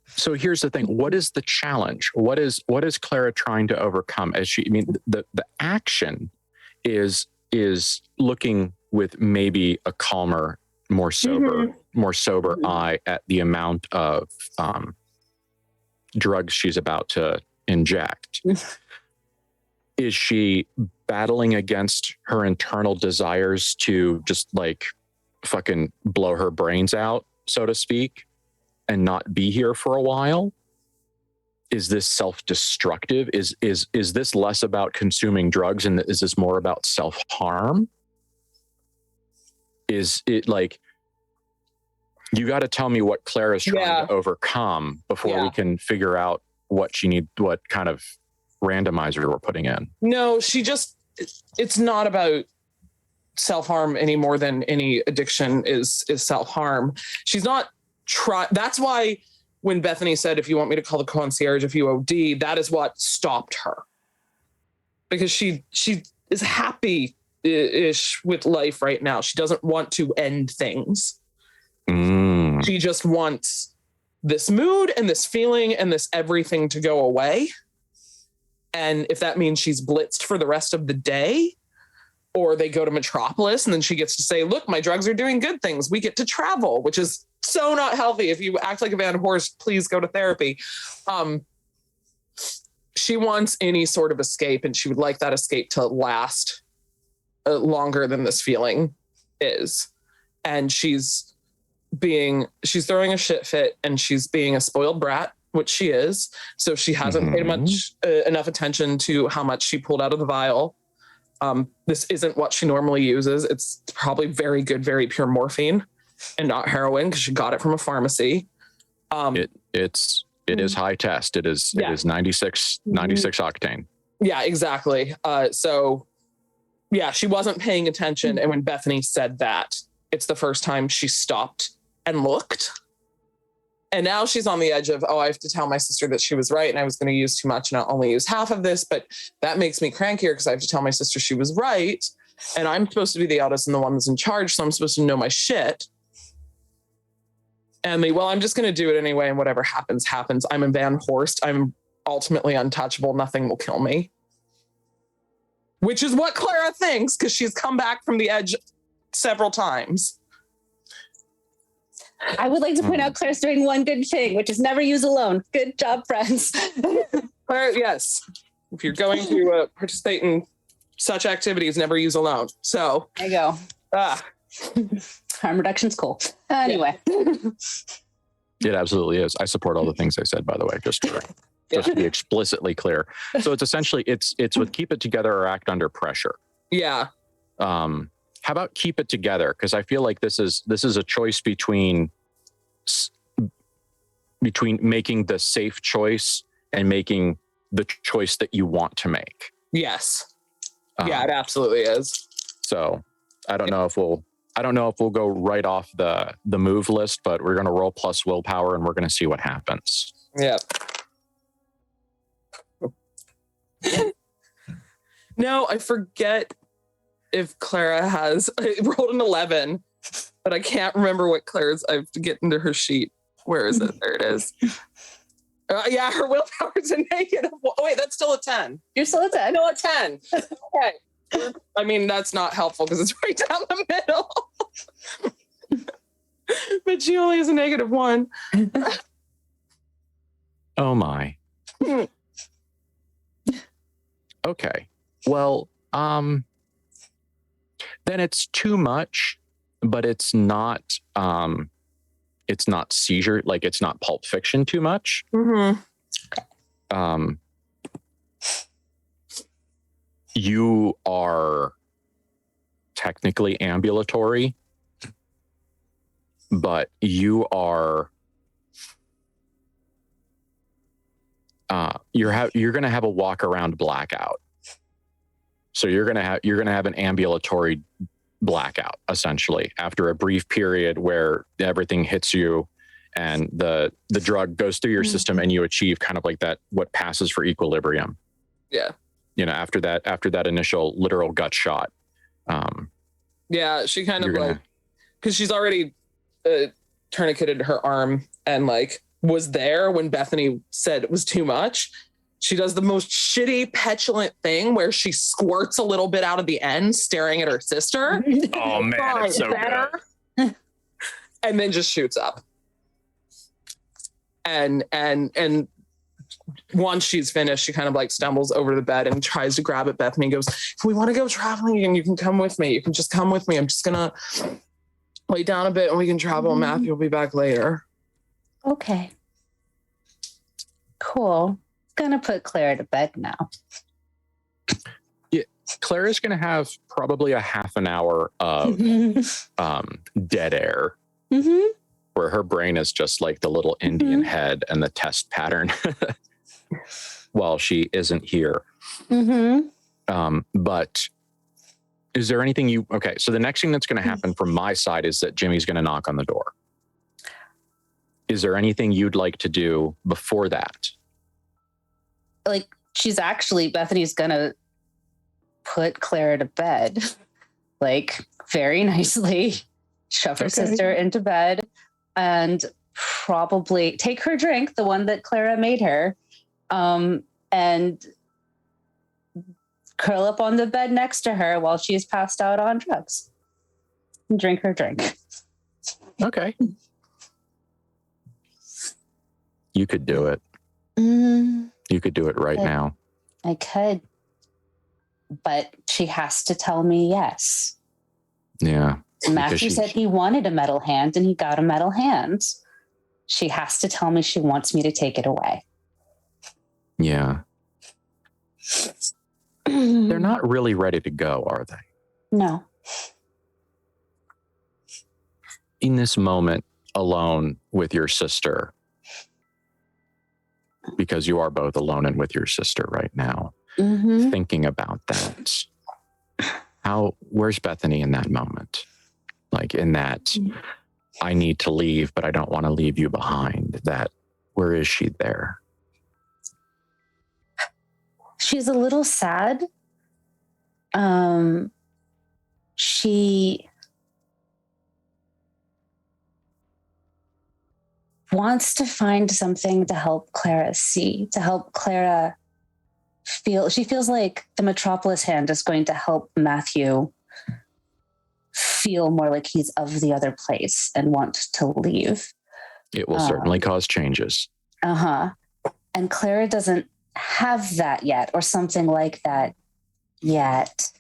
So here's the thing. What is the challenge? What is Clara trying to overcome? The action is looking with maybe a calmer, more sober eye at the amount of drugs she's about to inject. Is she battling against her internal desires to just like fucking blow her brains out, so to speak, and not be here for a while? Is this self-destructive? Is this less about consuming drugs and is this more about self-harm? Is it like, you got to tell me what Clara's trying to overcome before we can figure out what kind of randomizer we're putting in. No, it's not about self-harm any more than any addiction is self-harm. She's not that's why when Bethany said, if you want me to call the concierge if you OD, that is what stopped her. Because she is happy-ish with life right now. She doesn't want to end things. She just wants this mood and this feeling and this everything to go away. And if that means she's blitzed for the rest of the day, or they go to Metropolis and then she gets to say, look, my drugs are doing good things. We get to travel, which is so not healthy. If you act like a Van Horst, please go to therapy. She wants any sort of escape, and she would like that escape to last longer than this feeling is. And she's throwing a shit fit, and she's being a spoiled brat, which she is. So she hasn't paid enough attention to how much she pulled out of the vial. This isn't what she normally uses. It's probably very good, very pure morphine and not heroin, because she got it from a pharmacy. It is high test. It is 96 octane. Yeah, exactly. So yeah, she wasn't paying attention. And when Bethany said that, it's the first time she stopped and looked. And now she's on the edge of, I have to tell my sister that she was right and I was going to use too much and I'll only use half of this. But that makes me crankier because I have to tell my sister she was right. And I'm supposed to be the eldest and the one that's in charge. So I'm supposed to know my shit. And I'm just going to do it anyway. And whatever happens, happens. I'm in Van Horst. I'm ultimately untouchable. Nothing will kill me. Which is what Clara thinks, because she's come back from the edge several times. I would like to point out Claire's doing one good thing, which is never use alone. Good job, friends. Claire, yes. If you're going to participate in such activities, never use alone. So there you go. Harm reduction's cool. Anyway. It absolutely is. I support all the things I said, by the way, just to be explicitly clear. So it's essentially, it's with keep it together or act under pressure. Yeah. How about keep it together? Because I feel like this is a choice between making the safe choice and making the choice that you want to make. Yes. Yeah, it absolutely is. So I don't know if we'll go right off the move list, but we're going to roll plus willpower and we're going to see what happens. Yeah. No, I forget if Clara has. I rolled an 11, but I can't remember what Clara's. I have to get into her sheet. Where is it? There it is. Yeah, her willpower's a negative. Oh, wait, that's still a 10. You're still a 10? No, a 10. Okay. I mean, that's not helpful because it's right down the middle. But she only has a -1. Oh my. Okay. Well, then it's too much, but it's not seizure, like it's not Pulp Fiction too much. Mm-hmm. You are technically ambulatory, but you are you're gonna have a walk around blackout. So you're gonna have an ambulatory blackout essentially after a brief period where everything hits you and the drug goes through your system and you achieve kind of like that what passes for equilibrium. Yeah. You know, after that initial literal gut shot. Yeah, she kind of like, because she's already tourniqueted her arm and like was there when Bethany said it was too much. She does the most shitty, petulant thing where she squirts a little bit out of the end, staring at her sister. Oh man, it's so good. And then just shoots up. And once she's finished, she kind of like stumbles over to the bed and tries to grab at Bethany and goes, if we want to go traveling and you can come with me, you can just come with me. I'm just gonna lay down a bit and we can travel. Matthew will be back later. Okay. Cool. Gonna put Clara to bed now. Yeah, Clara's gonna have probably a half an hour of dead air. Where her brain is just like the little Indian head and the test pattern while she isn't here. But is there anything okay, so the next thing that's going to happen from my side is that Jimmy's going to knock on the door. Is there anything you'd like to do before that? Like, Bethany's going to put Clara to bed, like, very nicely, shove her sister into bed, and probably take her drink, the one that Clara made her, and curl up on the bed next to her while she's passed out on drugs. And drink her drink. Okay. You could do it. You could do it right now. I could. But she has to tell me yes. Yeah. Matthew said he wanted a metal hand and he got a metal hand. She has to tell me she wants me to take it away. Yeah. They're not really ready to go, are they? No. In this moment, alone with your sister, because you are both alone and with your sister right now, thinking about that, where's Bethany in that moment? Like in that, I need to leave, but I don't want to leave you behind. Where is she there? She's a little sad. She wants to find something to help Clara see, to help Clara feel. She feels like the Metropolis hand is going to help Matthew feel more like he's of the other place and want to leave. It will certainly cause changes. And Clara doesn't have that yet, or something like that yet.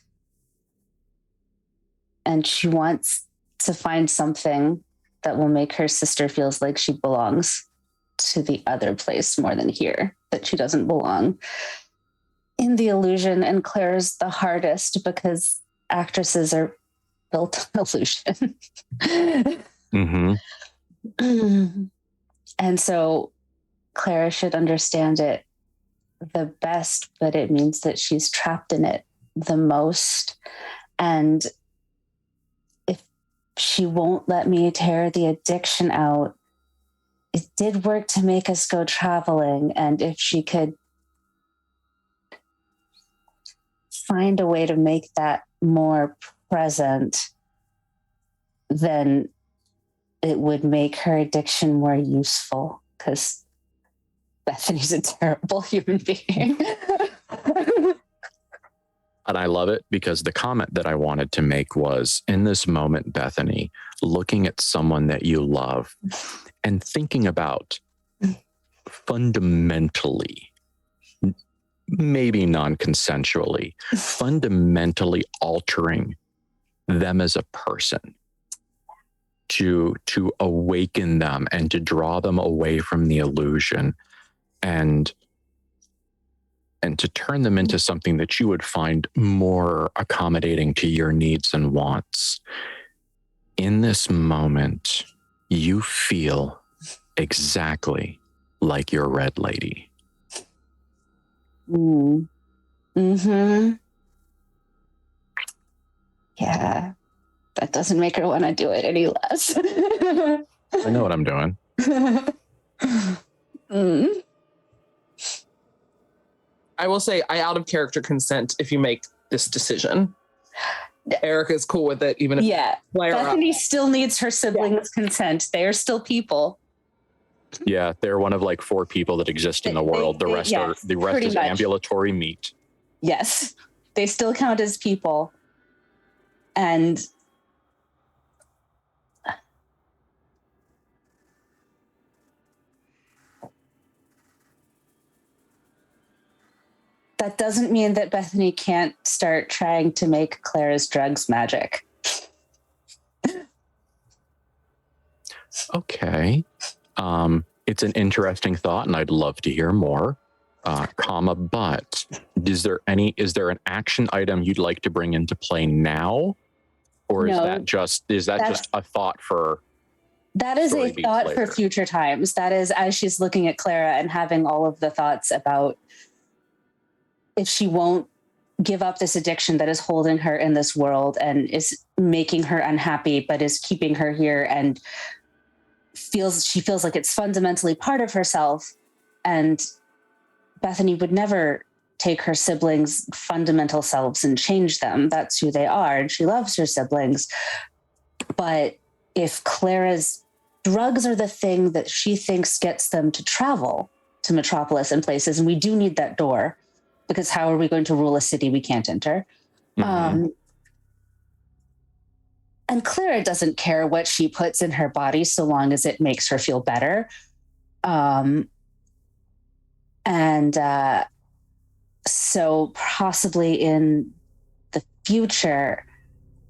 And she wants to find something that will make her sister feels like she belongs to the other place more than here, that she doesn't belong in the illusion. And Claire's the hardest because actresses are built on illusion. And so Clara should understand it the best, but it means that she's trapped in it the most. And if she won't let me tear the addiction out, it did work to make us go traveling. And if she could find a way to make that more present, then it would make her addiction more useful, because Bethany's a terrible human being. And I love it because the comment that I wanted to make was, in this moment, Bethany, looking at someone that you love and thinking about fundamentally, maybe non-consensually, fundamentally altering them as a person to awaken them and to draw them away from the illusion and to turn them into something that you would find more accommodating to your needs and wants. In this moment, you feel exactly like your red lady. Mm-hmm. Yeah. That doesn't make her want to do it any less. I know what I'm doing. I will say I out of character consent if you make this decision. Erica's cool with it, even if Bethany still needs her siblings' consent. They are still people. Yeah, they're one of like 4 people that exist in the world. The rest is ambulatory meat. Yes, they still count as people, and that doesn't mean that Bethany can't start trying to make Clara's drugs magic. Okay. It's an interesting thought, and I'd love to hear more. But is there an action item you'd like to bring into play now, or is that just a thought for? That is a thought for future times. That is as she's looking at Clara and having all of the thoughts about if she won't give up this addiction that is holding her in this world and is making her unhappy, but is keeping her here, and she feels like it's fundamentally part of herself. And Bethany would never take her siblings' fundamental selves and change them. That's who they are. And she loves her siblings. But if Clara's drugs are the thing that she thinks gets them to travel to Metropolis and places, and we do need that door, because how are we going to rule a city we can't enter? Mm-hmm. And Clara doesn't care what she puts in her body so long as it makes her feel better. So possibly in the future,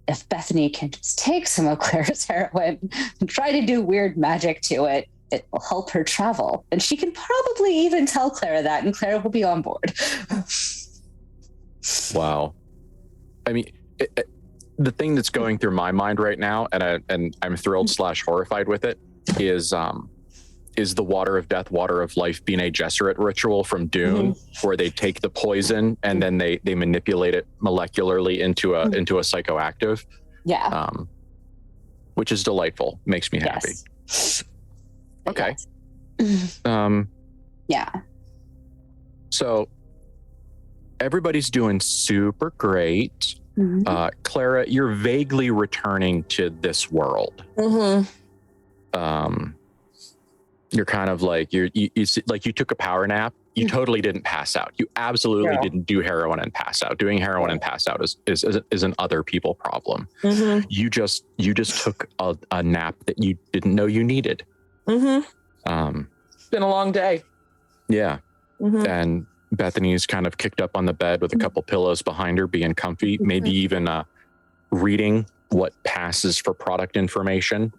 if Bethany can just take some of Clara's heroin and try to do weird magic to it, it will help her travel. And she can probably even tell Clara that, and Clara will be on board. Wow. I mean, the thing that's going through my mind right now, and I'm thrilled / horrified with it, is the water of death, water of life Bene Gesserit ritual from Dune, where they take the poison and then they manipulate it molecularly into a psychoactive. Yeah. Which is delightful. Makes me happy. Okay. Yeah. So everybody's doing super great. Mm-hmm. Clara, you're vaguely returning to this world. Mm-hmm. You're kind of like you like you took a power nap. You totally didn't pass out. You absolutely didn't do heroin and pass out. Doing heroin and pass out is an other people problem. Mm-hmm. You just took a nap that you didn't know you needed. Mm-hmm. It's been a long day. Yeah. Mm-hmm. And Bethany's kind of kicked up on the bed with a couple pillows behind her, being comfy, maybe even reading what passes for product information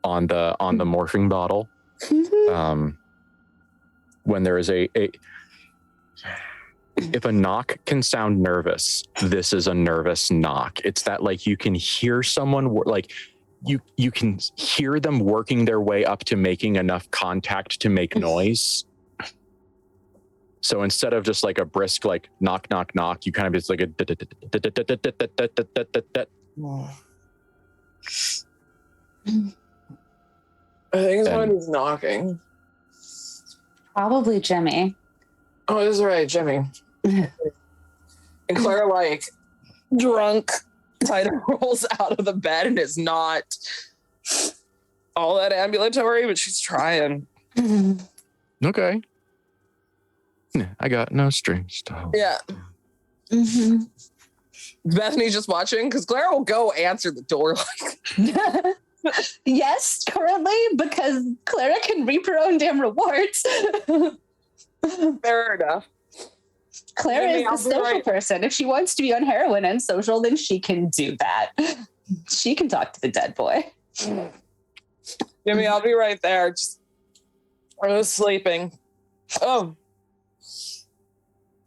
on the morphine bottle. When there is if a knock can sound nervous, this is a nervous knock. It's that like you can hear someone like you can hear them working their way up to making enough contact to make noise. So instead of just like a brisk like knock knock knock, you kind of it's like a I think somebody's knocking. Probably Jimmy. Oh, this is right, Jimmy. And Clara, like, drunk, kind of rolls out of the bed and is not all that ambulatory, but she's trying. Okay. I got no strings to hold. Yeah. Mm-hmm. Bethany's just watching because Clara will go answer the door like yes, currently, because Clara can reap her own damn rewards. Fair enough. Clara is the social person. If she wants to be on heroin and social, then she can do that. She can talk to the dead boy. Jimmy, I'll be right there. I was sleeping. Oh.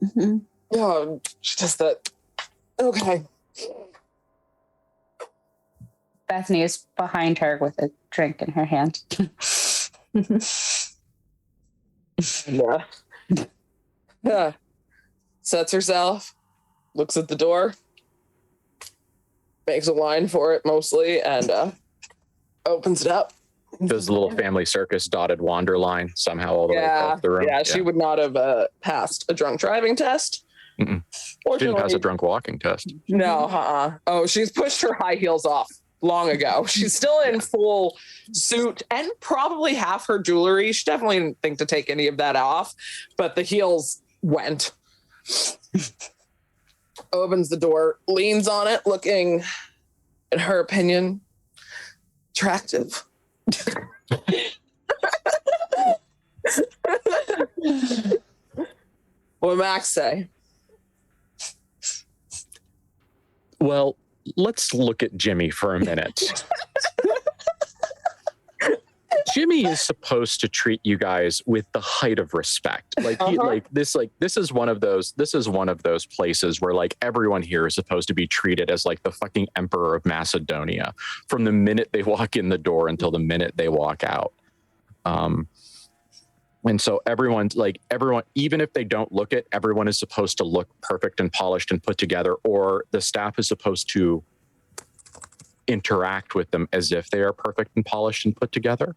Mm-hmm. Oh, she does that. Okay. Bethany is behind her with a drink in her hand. Yeah. sets herself, looks at the door, makes a line for it mostly, and opens it up. Does the little family circus dotted wander line somehow all the way across the room? Yeah, she would not have passed a drunk driving test. She didn't pass a drunk walking test. No, Oh, she's pushed her high heels off long ago. She's still in full suit and probably half her jewelry. She definitely didn't think to take any of that off, but the heels went. Opens the door, leans on it, looking, in her opinion, attractive. What did Max say? Well, let's look at Jimmy for a minute. Jimmy is supposed to treat you guys with the height of respect. This is one of those places where like everyone here is supposed to be treated as like the fucking emperor of Macedonia from the minute they walk in the door until the minute they walk out. And so everyone, even if they don't look it, everyone is supposed to look perfect and polished and put together, or the staff is supposed to interact with them as if they are perfect and polished and put together.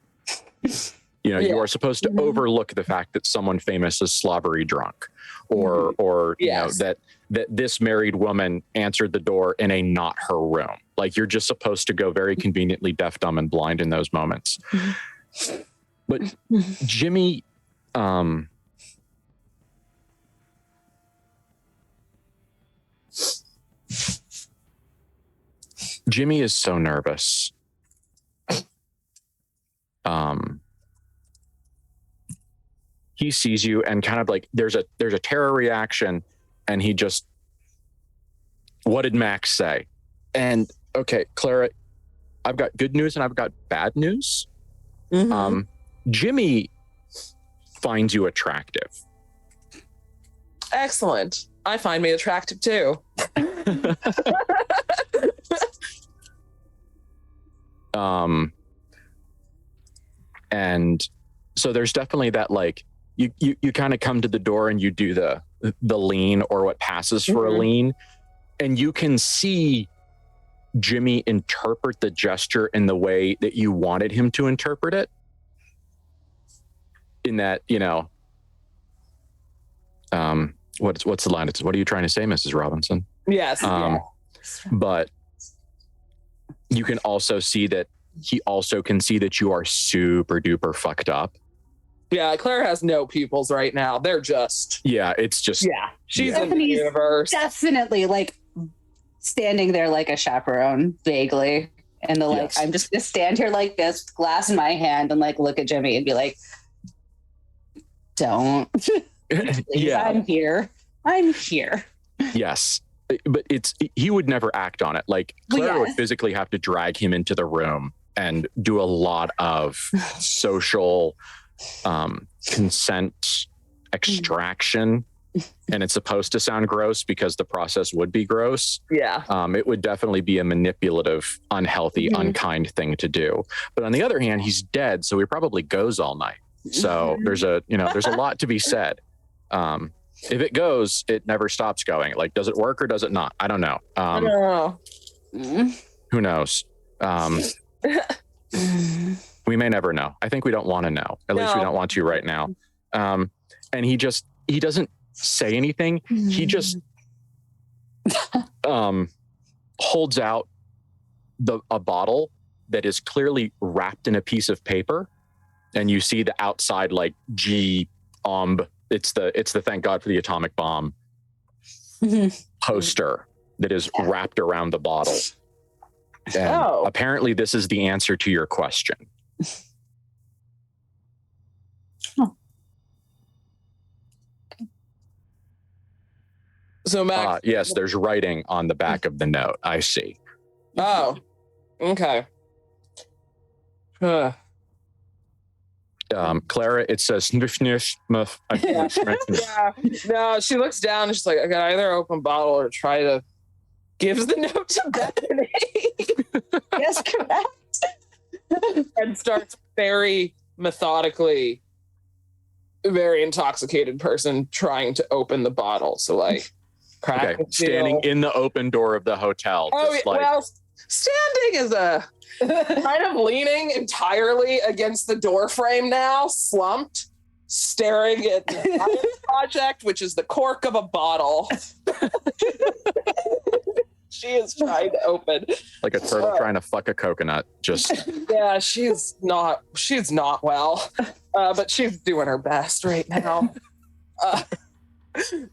You are supposed to overlook the fact that someone famous is slobbery drunk, or Yes. that this married woman answered the door in a not her room. Like, you're just supposed to go very conveniently deaf, dumb, and blind in those moments. But Jimmy, Jimmy is so nervous. He sees you and kind of like there's a terror reaction, and he just, what did Max say? And okay, Clara, I've got good news and I've got bad news. Jimmy finds you attractive. Excellent. I find me attractive too. And so there's definitely that, like, you kind of come to the door and you do the lean, or what passes for a lean, and you can see Jimmy interpret the gesture in the way that you wanted him to interpret it. In that, what's the line? It's, what are you trying to say, Mrs. Robinson? Yes. But you can also see that he also can see that you are super duper fucked up. Yeah, Claire has no pupils right now. They're just... Yeah, it's just... Yeah, she's in the universe. Definitely, like, standing there like a chaperone, vaguely. And Yes. I'm just going to stand here like this, glass in my hand, and, like, look at Jimmy and be like, don't. Yeah. I'm here. Yes. But he would never act on it. Like, Clara would physically have to drag him into the room and do a lot of social consent extraction. And it's supposed to sound gross because the process would be gross. Yeah. It would definitely be a manipulative, unhealthy, unkind thing to do. But on the other hand, he's dead, so he probably goes all night. So there's a lot to be said. If it goes, it never stops going. Like, does it work or does it not? I don't know. I don't know. Who knows? We may never know. I think we don't want to know. At least we don't want to right now. And he doesn't say anything. He just holds out a bottle that is clearly wrapped in a piece of paper, and you see the outside, like, it's the thank God for the atomic bomb poster that is wrapped around the bottle. And apparently this is the answer to your question. So Max, yes, there's writing on the back of the note. I see. Oh, okay. Clara, it says Yeah. No, she looks down and she's like, I can either open bottle or try to give the note to Bethany. Yes, correct. And starts very methodically very intoxicated person trying to open the bottle. So like crack the seal. Standing in the open door of the hotel. Oh, well, standing is a kind of leaning entirely against the door frame now, slumped, staring at the project, which is the cork of a bottle. She is trying to open. Like a turtle trying to fuck a coconut. Just yeah, she's not well. But she's doing her best right now.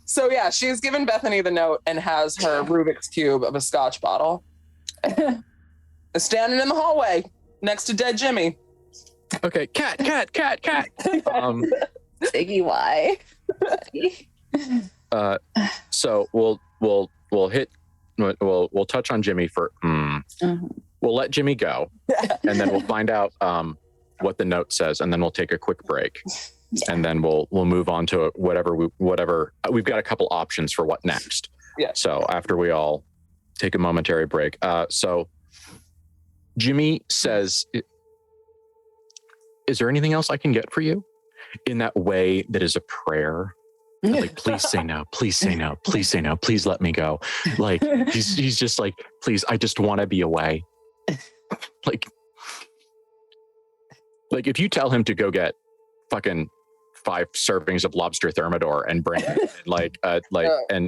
So yeah, she's given Bethany the note and has her Rubik's Cube of a scotch bottle. Standing in the hallway next to dead Jimmy. okay, cat. Ziggy, why? So we'll touch on Jimmy for we'll let Jimmy go, and then we'll find out what the note says, and then we'll take a quick break. Yeah. And then we'll move on to whatever we've got a couple options for what next. Yeah. So after we all take a momentary break, so Jimmy says, "Is there anything else I can get for you?" In that way that is a prayer. Like, please say no, please say no, please say no, please let me go. Like he's just like, please, I just want to be away. Like if you tell him to go get fucking 5 servings of lobster thermidor and bring it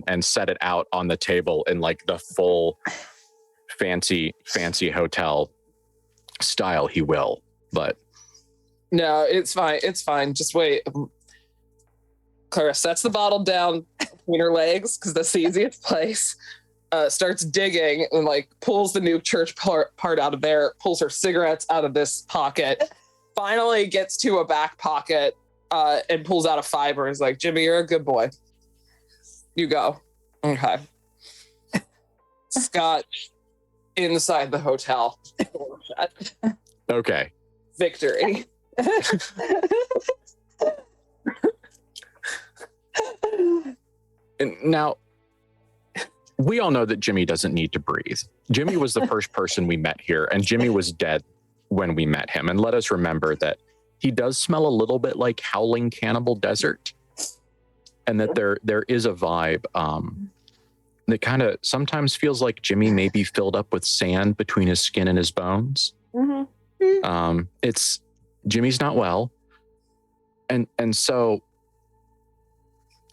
and set it out on the table in like the full fancy hotel style, he will. But no, it's fine. Just wait. Clara sets the bottle down between her legs because that's the easiest place. Starts digging and like pulls the new church part out of there, pulls her cigarettes out of this pocket, finally gets to a back pocket and pulls out a fiver and is like, Jimmy, you're a good boy. You go. Okay. Scotch inside the hotel. okay. Victory. And now, we all know that Jimmy doesn't need to breathe. Jimmy was the first person we met here, and Jimmy was dead when we met him. And let us remember that he does smell a little bit like howling cannibal desert, and that there is a vibe that kind of sometimes feels like Jimmy may be filled up with sand between his skin and his bones. Mm-hmm. It's Jimmy's not well, and so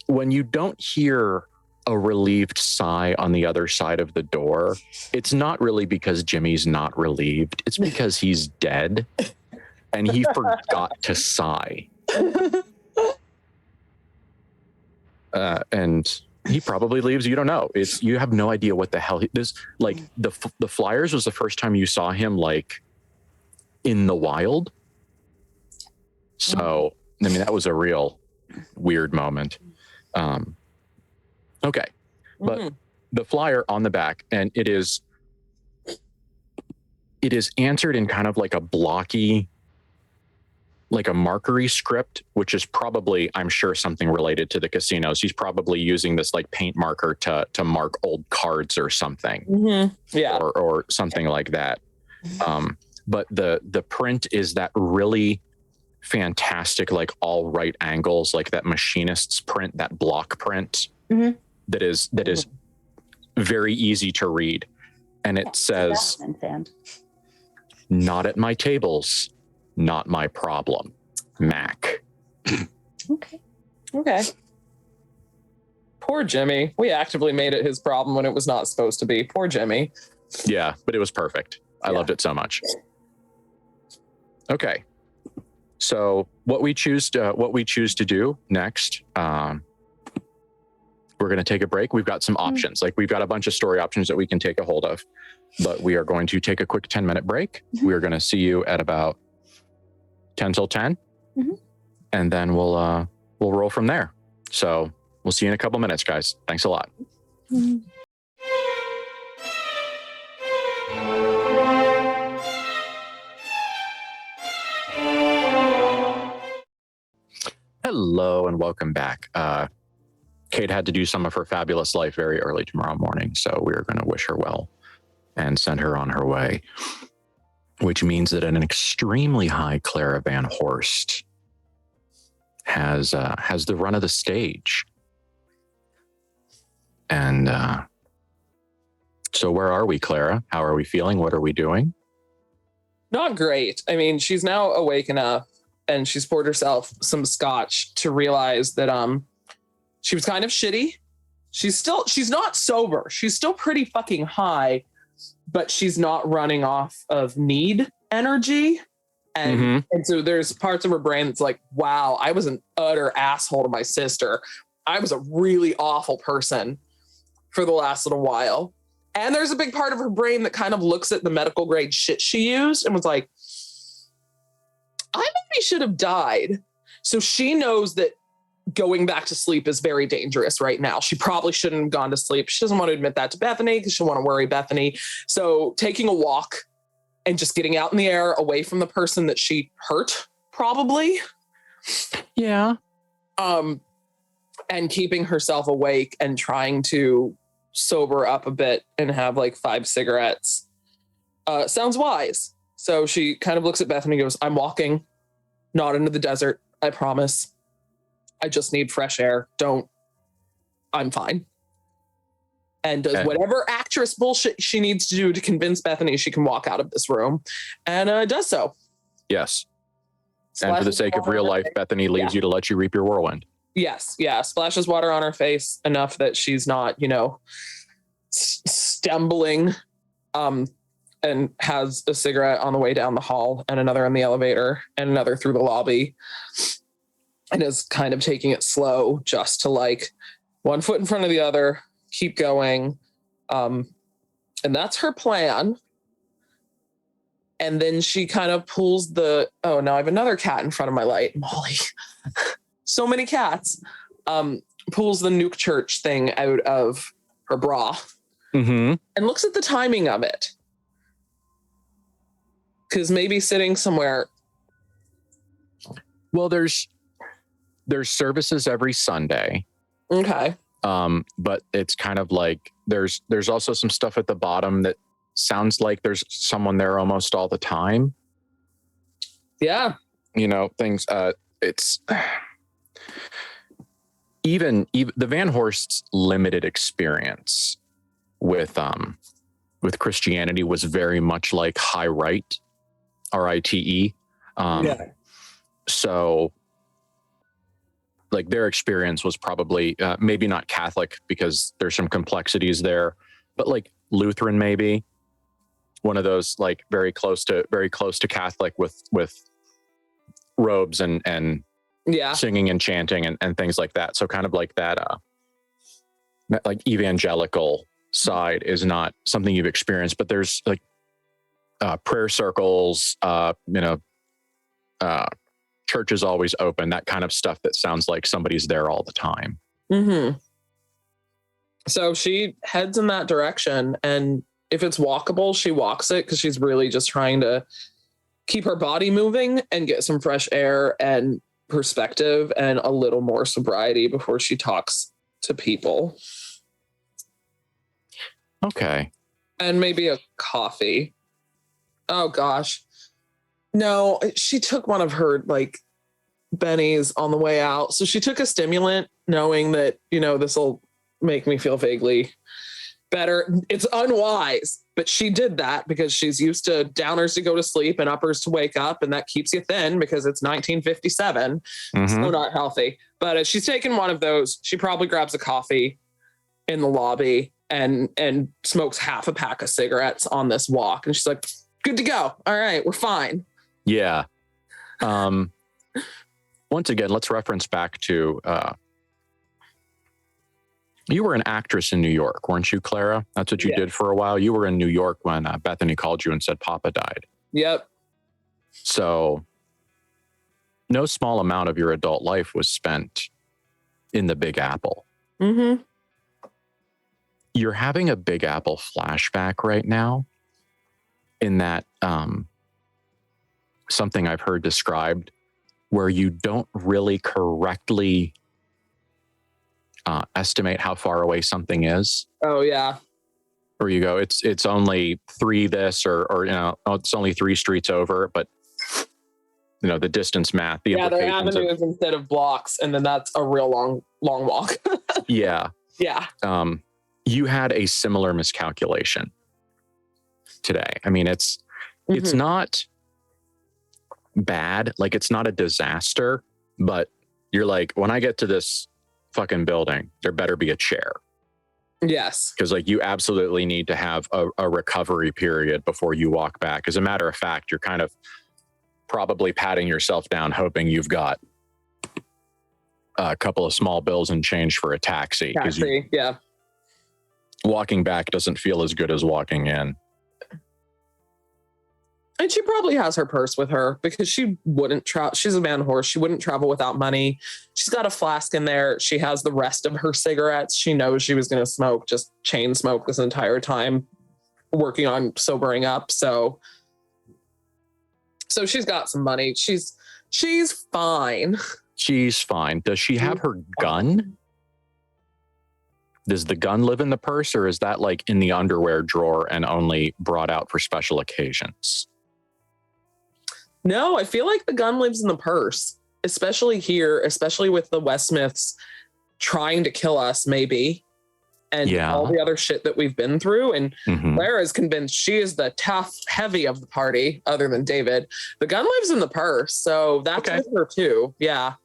when you don't hear a relieved sigh on the other side of the door, it's not really because Jimmy's not relieved. It's because he's dead and he forgot to sigh. And he probably leaves. You don't know. You have no idea what the hell the Flyers was the first time you saw him like in the wild. So, I mean, that was a real weird moment. Okay. But the flyer on the back, and it is answered in kind of like a blocky, like a markery script, which is probably, I'm sure, something related to the casinos. He's probably using this like paint marker to mark old cards or something. Mm-hmm. Yeah. Or something like that. But the print is that really fantastic, like all right angles, like that machinist's print, that block print that is very easy to read. And it says, "Not at my tables, not my problem. Mac." Okay. Poor Jimmy. We actively made it his problem when it was not supposed to be. Poor Jimmy. Yeah, but it was perfect. I loved it so much. Okay. So what we choose to do next, we're going to take a break. We've got some options. Like we've got a bunch of story options that we can take a hold of, but we are going to take a quick 10-minute break. We're going to see you at about 10 till 10, and then we'll roll from there. So we'll see you in a couple minutes, guys. Thanks a lot. Hello and welcome back. Kate had to do some of her fabulous life very early tomorrow morning, so we're going to wish her well and send her on her way, which means that an extremely high Clara Van Horst has the run of the stage. And so where are we, Clara? How are we feeling? What are we doing? Not great. I mean, she's now awake enough, and she's poured herself some scotch to realize that she was kind of shitty. She's not sober. She's still pretty fucking high, but she's not running off of need energy. And so there's parts of her brain that's like, wow, I was an utter asshole to my sister. I was a really awful person for the last little while. And there's a big part of her brain that kind of looks at the medical grade shit she used and was like, I maybe should have died. So she knows that going back to sleep is very dangerous right now. She probably shouldn't have gone to sleep. She doesn't want to admit that to Bethany because she doesn't want to worry Bethany. So taking a walk and just getting out in the air away from the person that she hurt, probably. Yeah. And keeping herself awake and trying to sober up a bit and have like 5 cigarettes. Sounds wise. So she kind of looks at Bethany and goes, I'm walking, not into the desert. I promise. I just need fresh air. I'm fine. And does whatever actress bullshit she needs to do to convince Bethany she can walk out of this room, and does so. Yes. And for the sake of real life, Bethany leaves you to let you reap your whirlwind. Yes. Yeah. Splashes water on her face enough that she's not, stumbling, and has a cigarette on the way down the hall and another in the elevator and another through the lobby, and is kind of taking it slow just to like one foot in front of the other, keep going. And that's her plan. And then she kind of pulls now I have another cat in front of my light. Molly. So many cats. Pulls the nuke church thing out of her bra and looks at the timing of it. Because maybe sitting somewhere. Well, there's services every Sunday. Okay. But it's kind of like there's also some stuff at the bottom that sounds like there's someone there almost all the time. Yeah. Things. It's even the Van Horst's limited experience with Christianity was very much like high rite, RITE. So like their experience was probably maybe not Catholic because there's some complexities there, but like Lutheran, maybe one of those like very close to Catholic with robes and singing and chanting and things like that. So kind of like that like evangelical side is not something you've experienced, but there's like prayer circles, church is always open, that kind of stuff that sounds like somebody's there all the time. So she heads in that direction, and if it's walkable, she walks it because she's really just trying to keep her body moving and get some fresh air and perspective and a little more sobriety before she talks to people. Okay. And maybe a coffee. Oh gosh. No, she took one of her like bennies on the way out. So she took a stimulant knowing that, this will make me feel vaguely better. It's unwise, but she did that because she's used to downers to go to sleep and uppers to wake up. And that keeps you thin because it's 1957. So not healthy, but she's taken one of those. She probably grabs a coffee in the lobby and smokes half a pack of cigarettes on this walk. And she's like, good to go. All right, we're fine. Yeah. Once again, let's reference back to, you were an actress in New York, weren't you, Clara? That's what you did for a while. You were in New York when Bethany called you and said Papa died. Yep. So no small amount of your adult life was spent in the Big Apple. You're having a Big Apple flashback right now in that something I've heard described where you don't really correctly estimate how far away something is. Oh yeah. Or you go, it's only 3 this or it's only 3 streets over, but the distance math, the they're implications avenues instead of blocks, and then that's a real long walk. Yeah. You had a similar miscalculation today. I mean, it's not bad, like it's not a disaster, but you're like, when I get to this fucking building, there better be a chair. Yes. Because like you absolutely need to have a recovery period before you walk back. As a matter of fact, you're kind of probably patting yourself down, hoping you've got a couple of small bills and change for a taxi. Because walking back doesn't feel as good as walking in. And she probably has her purse with her because she wouldn't travel. She's a man horse. She wouldn't travel without money. She's got a flask in there. She has the rest of her cigarettes. She knows she was going to smoke, just chain smoke this entire time, working on sobering up. So she's got some money. She's fine. She's fine. Does she have her gun? Does the gun live in the purse, or is that like in the underwear drawer and only brought out for special occasions? No, I feel like the gun lives in the purse, especially here, especially with the Westsmiths trying to kill us, maybe, and all the other shit that we've been through. And Clara is convinced she is the tough, heavy of the party, other than David. The gun lives in the purse, so that's with her too. Yeah.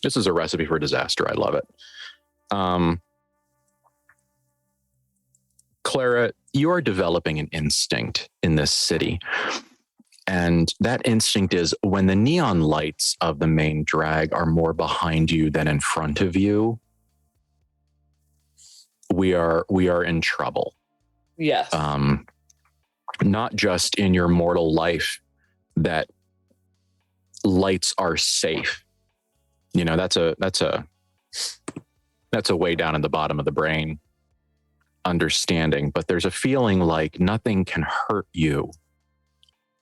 This is a recipe for disaster. I love it. Clara, you are developing an instinct in this city. And that instinct is when the neon lights of the main drag are more behind you than in front of you, we are in trouble. Yes. Not just in your mortal life that lights are safe. That's a way down in the bottom of the brain understanding, but there's a feeling like nothing can hurt you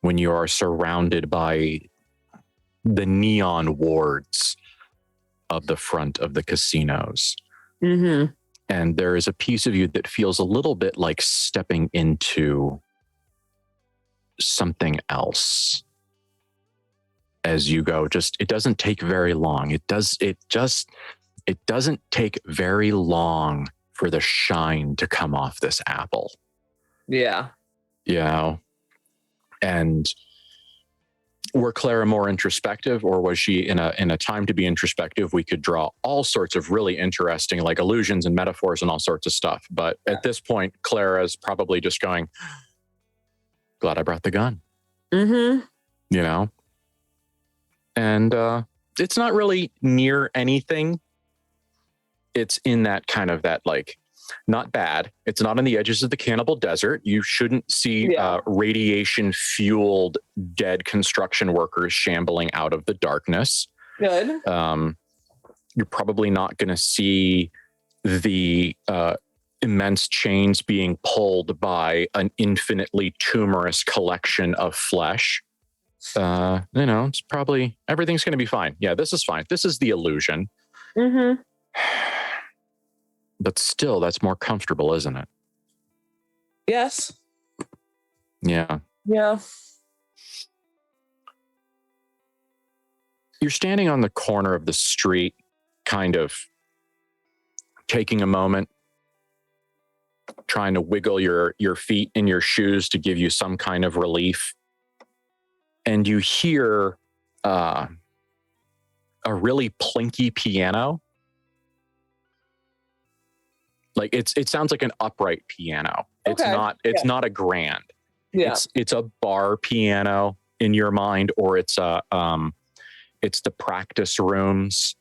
when you are surrounded by the neon wards of the front of the casinos. And there is a piece of you that feels a little bit like stepping into something else as you go. It doesn't take very long. It doesn't take very long for the shine to come off this apple. Yeah. And were Clara more introspective, or was she in a time to be introspective? We could draw all sorts of really interesting, like illusions and metaphors and all sorts of stuff. But at this point, Clara's probably just going, glad I brought the gun. And it's not really near anything. It's in that kind of that, like, not bad. It's not on the edges of the cannibal desert. You shouldn't see radiation fueled dead construction workers shambling out of the darkness. Good. You're probably not going to see the immense chains being pulled by an infinitely tumorous collection of flesh. It's probably, everything's going to be fine. Yeah, this is fine. This is the illusion. But still, that's more comfortable, isn't it? Yes. Yeah. You're standing on the corner of the street, kind of taking a moment, trying to wiggle your feet in your shoes to give you some kind of relief. And you hear a really plinky piano. Like it sounds like an upright piano. It's not a grand. It's a bar piano in your mind, or it's the practice rooms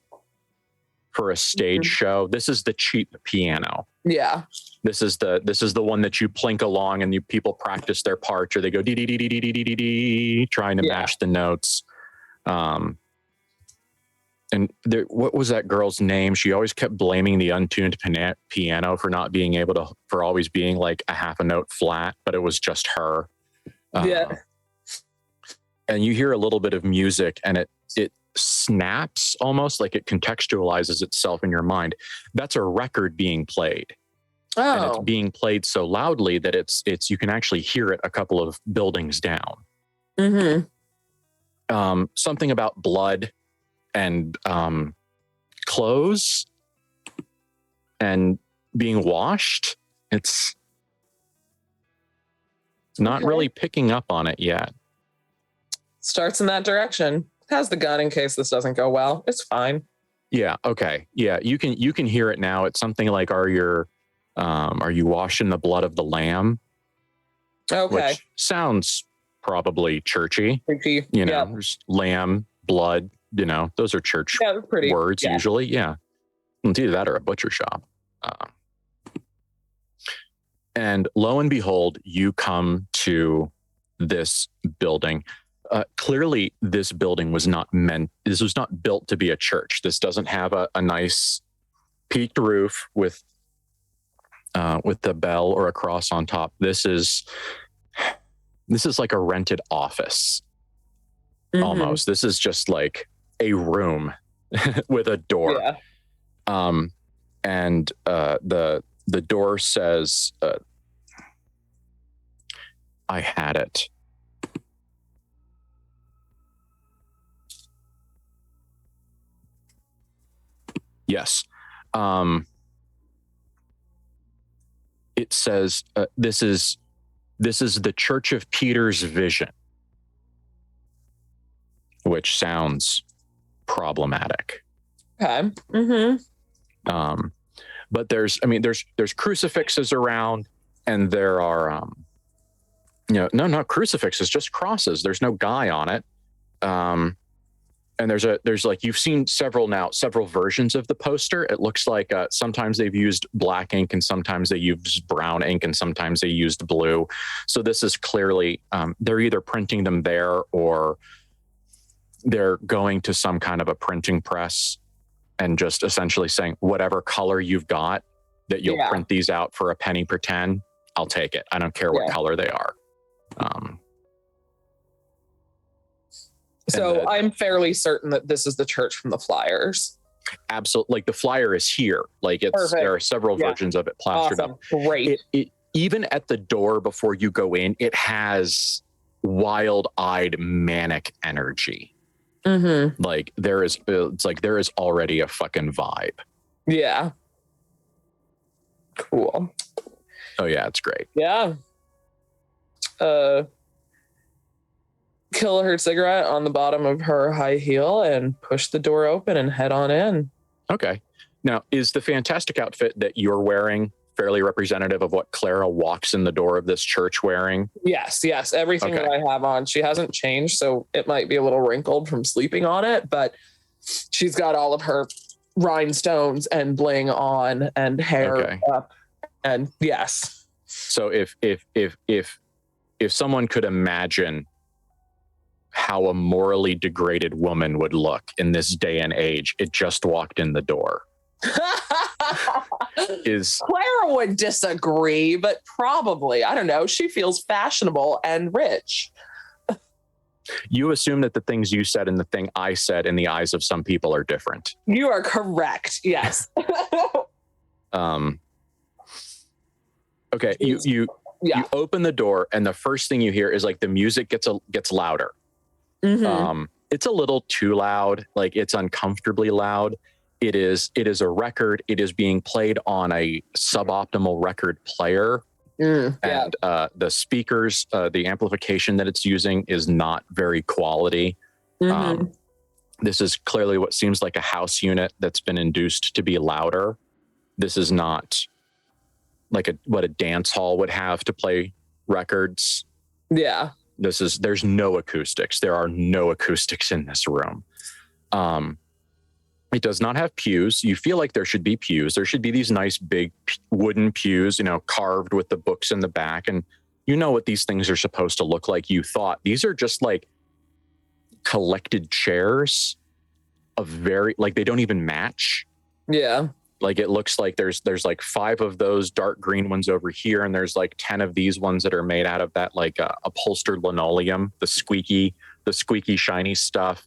for a stage show. This is the cheap piano. This is the one that you plink along and people practice their parts, or they go dee dee dee dee dee dee dee dee, trying to match the notes. And what was that girl's name? She always kept blaming the untuned piano for not being able for always being like a half a note flat, but it was just her. And you hear a little bit of music, and it snaps almost, like it contextualizes itself in your mind. That's a record being played. And it's Oh, being played so loudly that it's you can actually hear it a couple of buildings down. Something about blood and clothes and being washed. It's not really picking up on it yet. starts in that direction. Has the gun in case this doesn't go well. It's fine. Yeah. Okay. Yeah. You can hear it now. It's something like, are you washed in the blood of the lamb? Okay. Which sounds probably churchy. Freaky. You know, Yeah. there's lamb, blood, you know, those are church Yeah, they're pretty. words Yeah. usually. Yeah. It's either that or a butcher shop. And lo and behold, you come to this building. Clearly, this building was not built to be a church. This doesn't have a nice peaked roof with the bell or a cross on top. This is like a rented office. Almost. This is just like a room with a door. Yeah. And the door says, I had it. Yes. It says, this is the Church of Peter's vision, which sounds problematic. Okay. But there's crucifixes around, and there are not crucifixes, just crosses. There's no guy on it. And there's like, you've seen several versions of the poster. It looks like sometimes they've used black ink and sometimes they use brown ink and sometimes they used blue. So this is clearly they're either printing them there or they're going to some kind of a printing press and just essentially saying, whatever color you've got that you'll print these out for a penny per 10, I'll take it. I don't care what color they are. So I'm fairly certain that this is the church from the flyers. Absolutely. Like the flyer is here. Like there are several versions of it plastered up. Great. It even at the door before you go in, it has wild-eyed manic energy. Like there is already a fucking vibe. Yeah. Cool. Oh yeah, it's great. Yeah. Kill her cigarette on the bottom of her high heel and push the door open and head on in. Okay. Now, is the fantastic outfit that you're wearing fairly representative of what Clara walks in the door of this church wearing? Yes. Everything that I have on, she hasn't changed, so it might be a little wrinkled from sleeping on it, but she's got all of her rhinestones and bling on and hair up. And yes. So if someone could imagine how a morally degraded woman would look in this day and age, it just walked in the door. Clara would disagree, but probably, I don't know, she feels fashionable and rich. You assume that the things you said and the thing I said in the eyes of some people are different. You are correct. Yes. Okay. You open the door and the first thing you hear is like the music gets louder. It's a little too loud. Like it's uncomfortably loud. It is a record. It is being played on a suboptimal record player. And the speakers, the amplification that it's using is not very quality. This is clearly what seems like a house unit that's been induced to be louder. This is not like what a dance hall would have to play records. Yeah. There's no acoustics. There are no acoustics in this room. It does not have pews. You feel like there should be pews. There should be these nice big wooden pews, carved with the books in the back. And you know what these things are supposed to look like. You thought these are just like collected chairs they don't even match. Yeah. Like it looks like there's like 5 of those dark green ones over here, and there's like 10 of these ones that are made out of that like upholstered linoleum, the squeaky shiny stuff.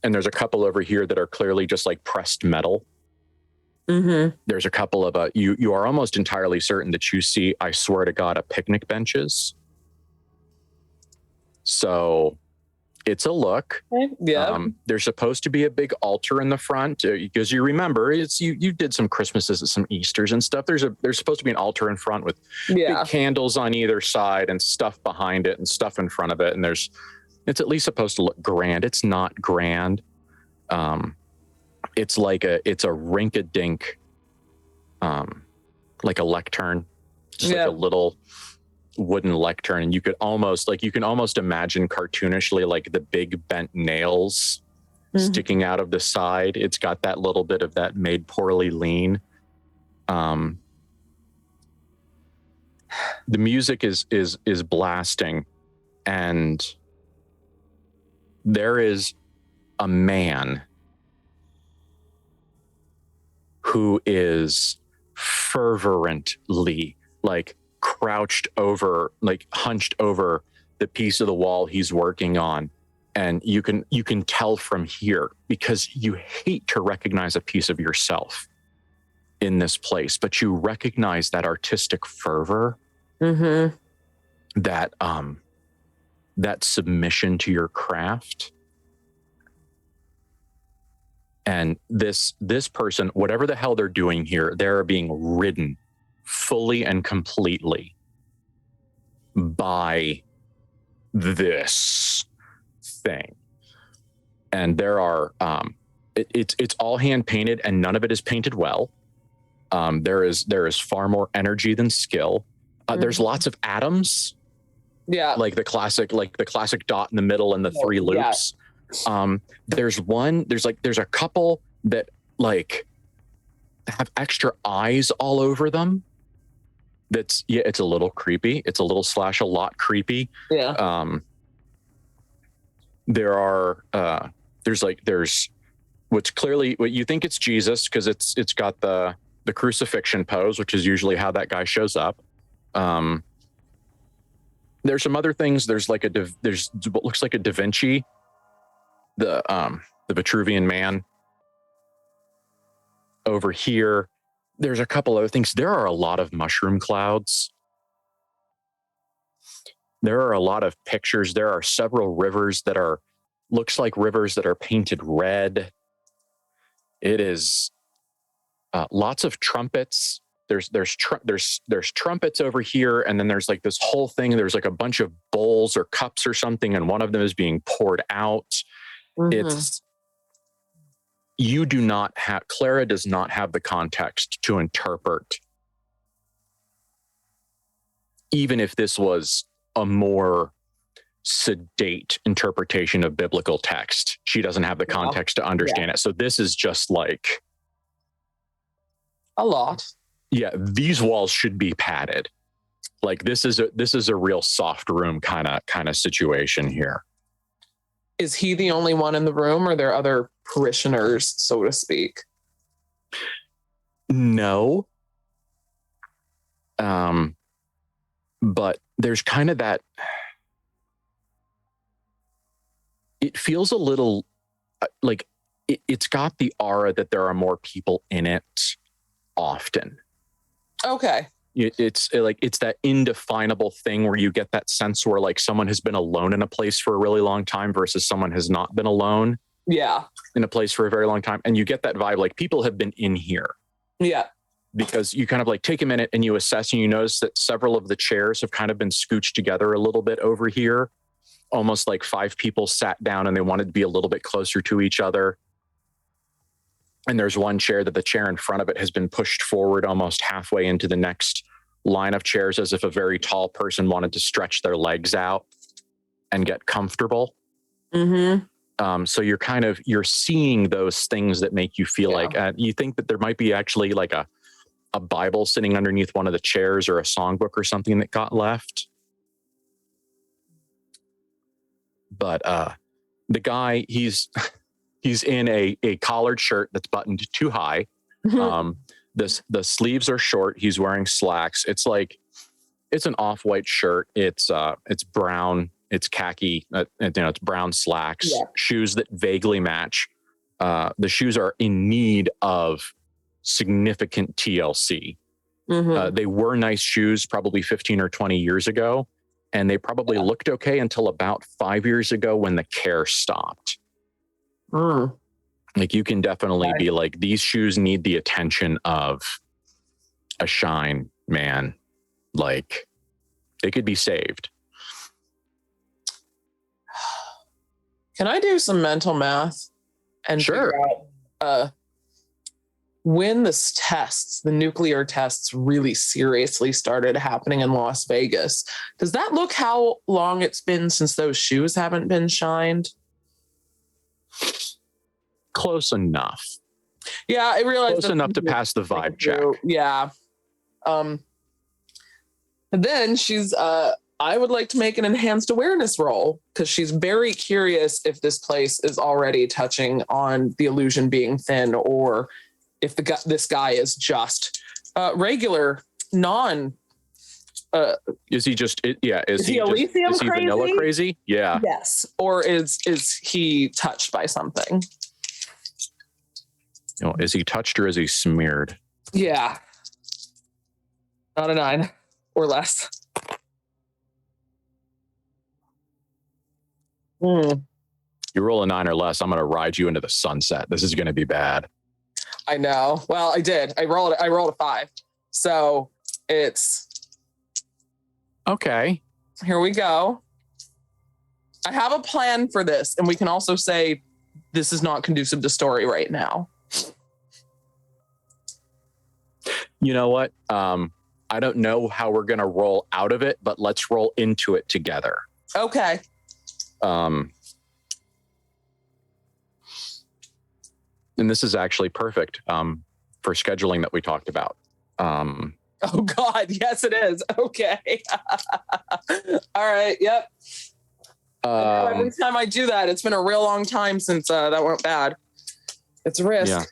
And there's a couple over here that are clearly just like pressed metal. Mm-hmm. There's a couple of you are almost entirely certain that you see, I swear to God, picnic benches. So it's a look. Yeah. There's supposed to be a big altar in the front because you remember it's you did some Christmases and some Easters and stuff. There's supposed to be an altar in front with big candles on either side and stuff behind it and stuff in front of it. And it's at least supposed to look grand. It's not grand. It's it's a rink-a-dink, like a lectern, just like a little wooden lectern, and you can almost imagine cartoonishly like the big bent nails sticking out of the side. It's got that little bit of that made poorly lean. The music is blasting, and there is a man who is fervently crouched over, hunched over the piece of the wall he's working on. And you can tell from here, because you hate to recognize a piece of yourself in this place, but you recognize that artistic fervor, that submission to your craft. And this person, whatever the hell they're doing here, they're being ridden fully and completely by this thing. And there are it's all hand painted, and none of it is painted well. There is far more energy than skill. There's lots of atoms, like the classic dot in the middle and the three loops. There's a couple that have extra eyes all over them. It's a little creepy. It's a little / a lot creepy. There's what's clearly what you think it's Jesus, because it's got the crucifixion pose, which is usually how that guy shows up. There's some other things. There's what looks like a Da Vinci, the Vitruvian Man over here. There's a couple other things. There are a lot of mushroom clouds. There are a lot of pictures. There are several rivers that looks like rivers that are painted red. It is lots of trumpets. There's trumpets over here, and then there's this whole thing. There's a bunch of bowls or cups or something, and one of them is being poured out. Clara does not have the context to interpret, even if this was a more sedate interpretation of biblical text. She doesn't have the context to understand it. So this is just a lot. Yeah, these walls should be padded. This is a real soft room kind of situation here. Is he the only one in the room, or are there other parishioners, so to speak? No. But there's kind of that, it feels a little it's got the aura that there are more people in it often. Okay. It's that indefinable thing where you get that sense where someone has been alone in a place for a really long time versus someone has not been alone in a place for a very long time. And you get that vibe, people have been in here. Yeah. Because you kind of take a minute and you assess, and you notice that several of the chairs have kind of been scooched together a little bit over here, almost like 5 people sat down and they wanted to be a little bit closer to each other. And there's one chair that the chair in front of it has been pushed forward almost halfway into the next line of chairs, as if a very tall person wanted to stretch their legs out and get comfortable. So you're seeing those things that make you feel you think that there might be actually a Bible sitting underneath one of the chairs, or a songbook or something that got left. But the guy, he's in a collared shirt that's buttoned too high. The sleeves are short. He's wearing slacks. It's an off-white shirt. It's brown. It's khaki. It's brown slacks. Shoes that vaguely match. The shoes are in need of significant TLC. Mhm. They were nice shoes probably 15 or 20 years ago, and they probably looked okay until about 5 years ago when the care stopped. Mm. Like, you can definitely Okay. be like, these shoes need the attention of a shine man. Like, they could be saved. Can I do some mental math and Sure. figure out when the nuclear tests really seriously started happening in Las Vegas? Does that look how long it's been since those shoes haven't been shined? Close enough. Yeah, I realized Close enough to pass the vibe check. Yeah. And then she's I would like to make an enhanced awareness roll because she's very curious if this place is already touching on the illusion being thin, or if this guy is just regular, non. Is he just? Yeah. Is he Elysium is he crazy? vanilla crazy? Yeah. Yes. Or is he touched by something? Is he touched or is he smeared? Yeah. Not a 9 or less. You roll a 9 or less, I'm going to ride you into the sunset. This is going to be bad. I know. Well, I did. I rolled a 5. So it's okay. Here we go. I have a plan for this, and we can also say this is not conducive to story right now. You know what? I don't know how we're going to roll out of it, but let's roll into it together. Okay. And this is actually perfect for scheduling that we talked about. Oh God, yes, it is. Okay. All right. Yep. Every time I do that, it's been a real long time since that went bad. It's a risk. Yeah.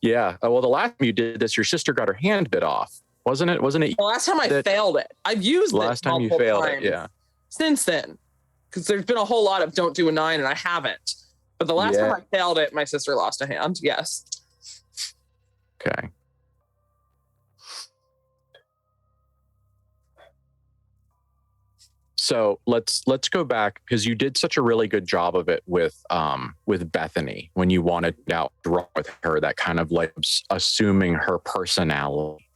Yeah. Well, the last time you did this, your sister got her hand bit off, wasn't it? Wasn't it? The last time I failed it. I've used the it last time you multiple failed times it. Yeah. since then, because there's been a whole lot of don't do a 9, and I haven't. But the last time I failed it, my sister lost a hand. Yes. Okay. So let's go back, because you did such a really good job of it with Bethany when you wanted to outdraw with her, that kind of like assuming her personality.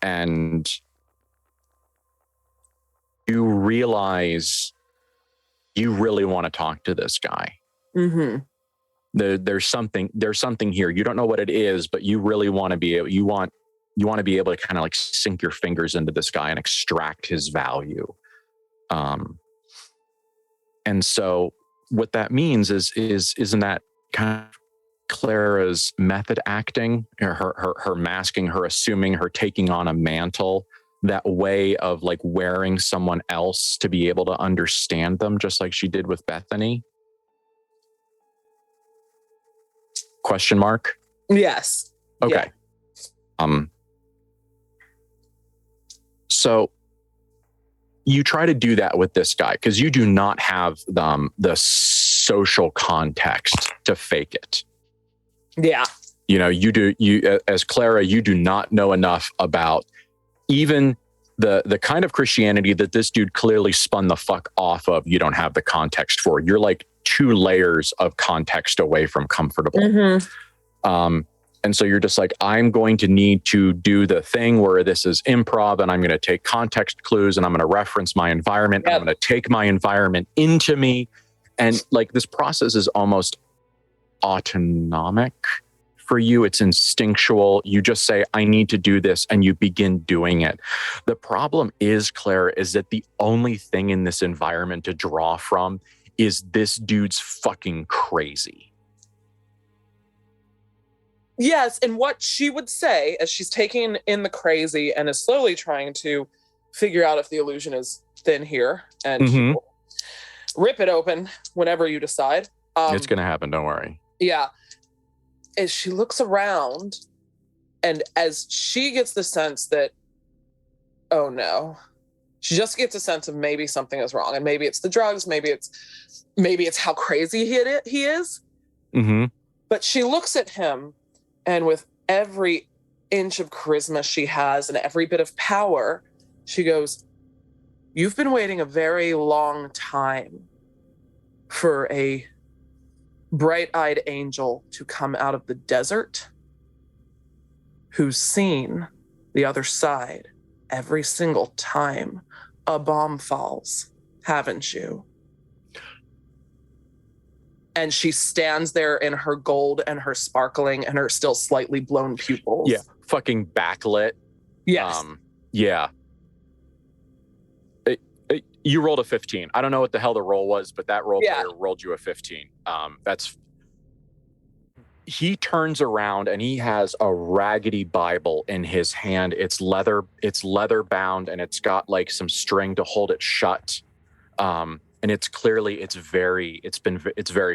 And you realize you really want to talk to this guy. Mm-hmm. There's something here. You don't know what it is, but you really want to be able, you want to be able to kind of like sink your fingers into this guy and extract his value. And so what that means isn't that kind of Clara's method acting, her masking, her assuming, her taking on a mantle, that way of like wearing someone else to be able to understand them, just like she did with Bethany? Question mark? Yes. Okay. Yeah. So you try to do that with this guy because you do not have the social context to fake it. Yeah. You know, you as Clara, you do not know enough about even the kind of Christianity that this dude clearly spun the fuck off of. You don't have the context for. You're like 2 layers of context away from comfortable. Mm-hmm. And so you're just like, I'm going to need to do the thing where this is improv, and I'm going to take context clues, and I'm going to reference my environment. Yep. I'm going to take my environment into me. And like, this process is almost autonomic for you. It's instinctual. You just say, I need to do this, and you begin doing it. The problem is, Clara, is that the only thing in this environment to draw from is this dude's fucking crazy. Yes, and what she would say as she's taking in the crazy and is slowly trying to figure out if the illusion is thin here, and she will rip it open whenever you decide. It's going to happen, don't worry. Yeah. As she looks around, and as she gets the sense that, oh no, she just gets a sense of maybe something is wrong, and maybe it's the drugs, maybe it's how crazy he is. Mm-hmm. But she looks at him, And with every inch of charisma she has and every bit of power, she goes, "You've been waiting a very long time for a bright-eyed angel to come out of the desert who's seen the other side every single time a bomb falls, haven't you?" And she stands there in her gold and her sparkling and her still slightly blown pupils. Yeah, fucking backlit. Yes. Yeah. You rolled a 15. I don't know what the hell the roll was, but that role player rolled you a 15. He turns around and he has a raggedy Bible in his hand. It's leather bound, and it's got like some string to hold it shut. And it's clearly it's very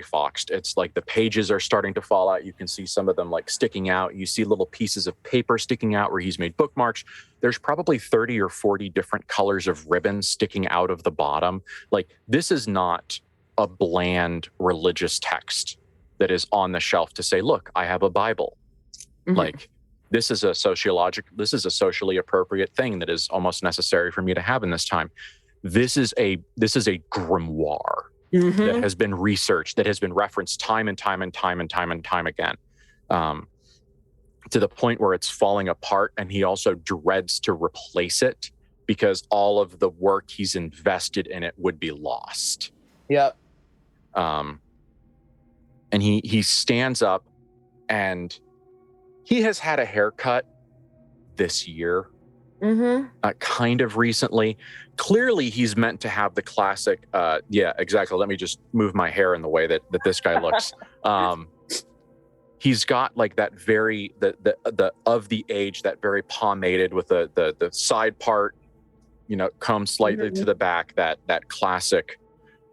foxed. It's like the pages are starting to fall out. You can see some of them like sticking out. You see little pieces of paper sticking out where he's made bookmarks. There's probably 30 or 40 different colors of ribbon sticking out of the bottom. Like, this is not a bland religious text that is on the shelf to say, "Look, I have a Bible." Mm-hmm. Like, this is a socially appropriate thing that is almost necessary for me to have in this time. This is a grimoire that has been researched, that has been referenced time and time again, to the point where it's falling apart, and he also dreads to replace it because all of the work he's invested in it would be lost. Yep. And he stands up, and he has had a haircut this year. Kind of recently. Clearly he's meant to have the classic yeah, exactly. Let me just move my hair in the way that this guy looks. He's got like that very the of the age, that very pomaded with the side part, comes slightly to the back, that classic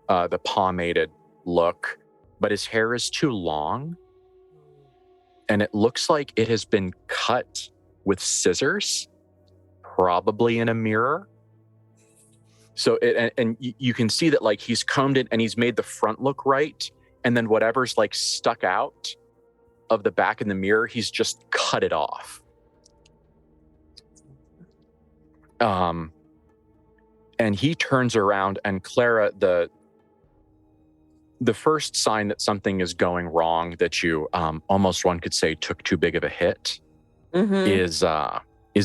the pomaded look, but his hair is too long, and it looks like it has been cut with scissors, probably in a mirror. So you can see that like he's combed it and he's made the front look right, and then whatever's like stuck out of the back in the mirror, he's just cut it off. And he turns around, and Clara, the first sign that something is going wrong, that you almost, one could say, took too big of a hit, is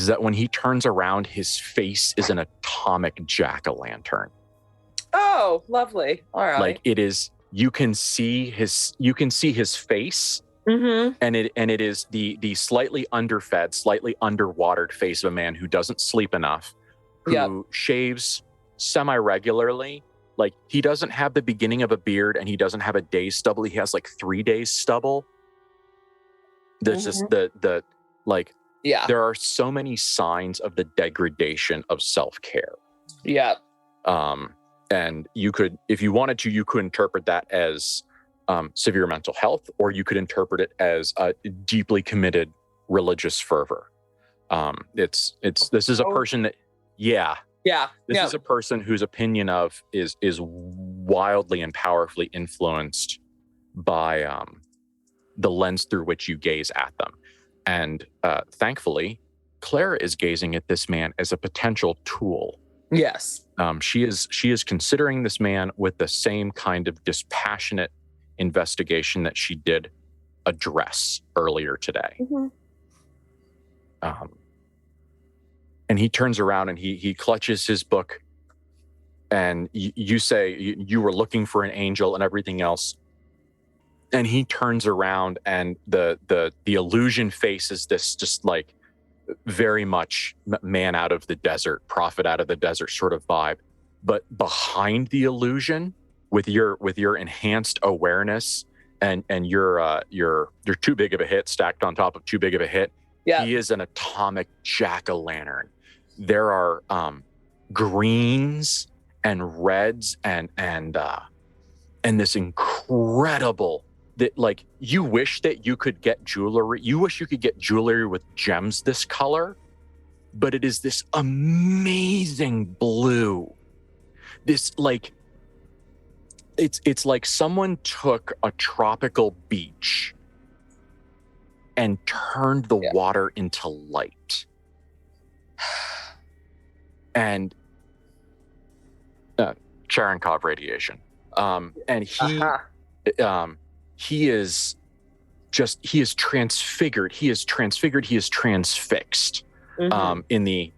that when he turns around, his face is an atomic jack-o'-lantern. Oh, lovely. All right. Like, it is, you can see his face, and it is the slightly underfed, slightly underwatered face of a man who doesn't sleep enough, who shaves semi-regularly. Like, he doesn't have the beginning of a beard, and he doesn't have a day's stubble. He has like 3 days stubble. There's just the like, there are so many signs of the degradation of self-care. Yeah. And you could, if you wanted to, you could interpret that as severe mental health, or you could interpret it as a deeply committed religious fervor. This is a person that, this is a person whose opinion of is wildly and powerfully influenced by the lens through which you gaze at them. And thankfully, Clara is gazing at this man as a potential tool. Yes. She is considering this man with the same kind of dispassionate investigation that she did address earlier today. And he turns around and he clutches his book, and you say you were looking for an angel and everything else. And he turns around, and the illusion face is this just like very much man out of the desert, prophet out of the desert sort of vibe. But behind the illusion, with your enhanced awareness and your too big of a hit stacked on top of too big of a hit, he is an atomic jack-o'-lantern. There are greens and reds and this incredible, that like, you wish that you could get jewelry. You wish you could get jewelry with gems this color, but it is this amazing blue. This like, it's like someone took a tropical beach and turned the water into light. And Cherenkov radiation. And he is transfigured. He is transfixed in the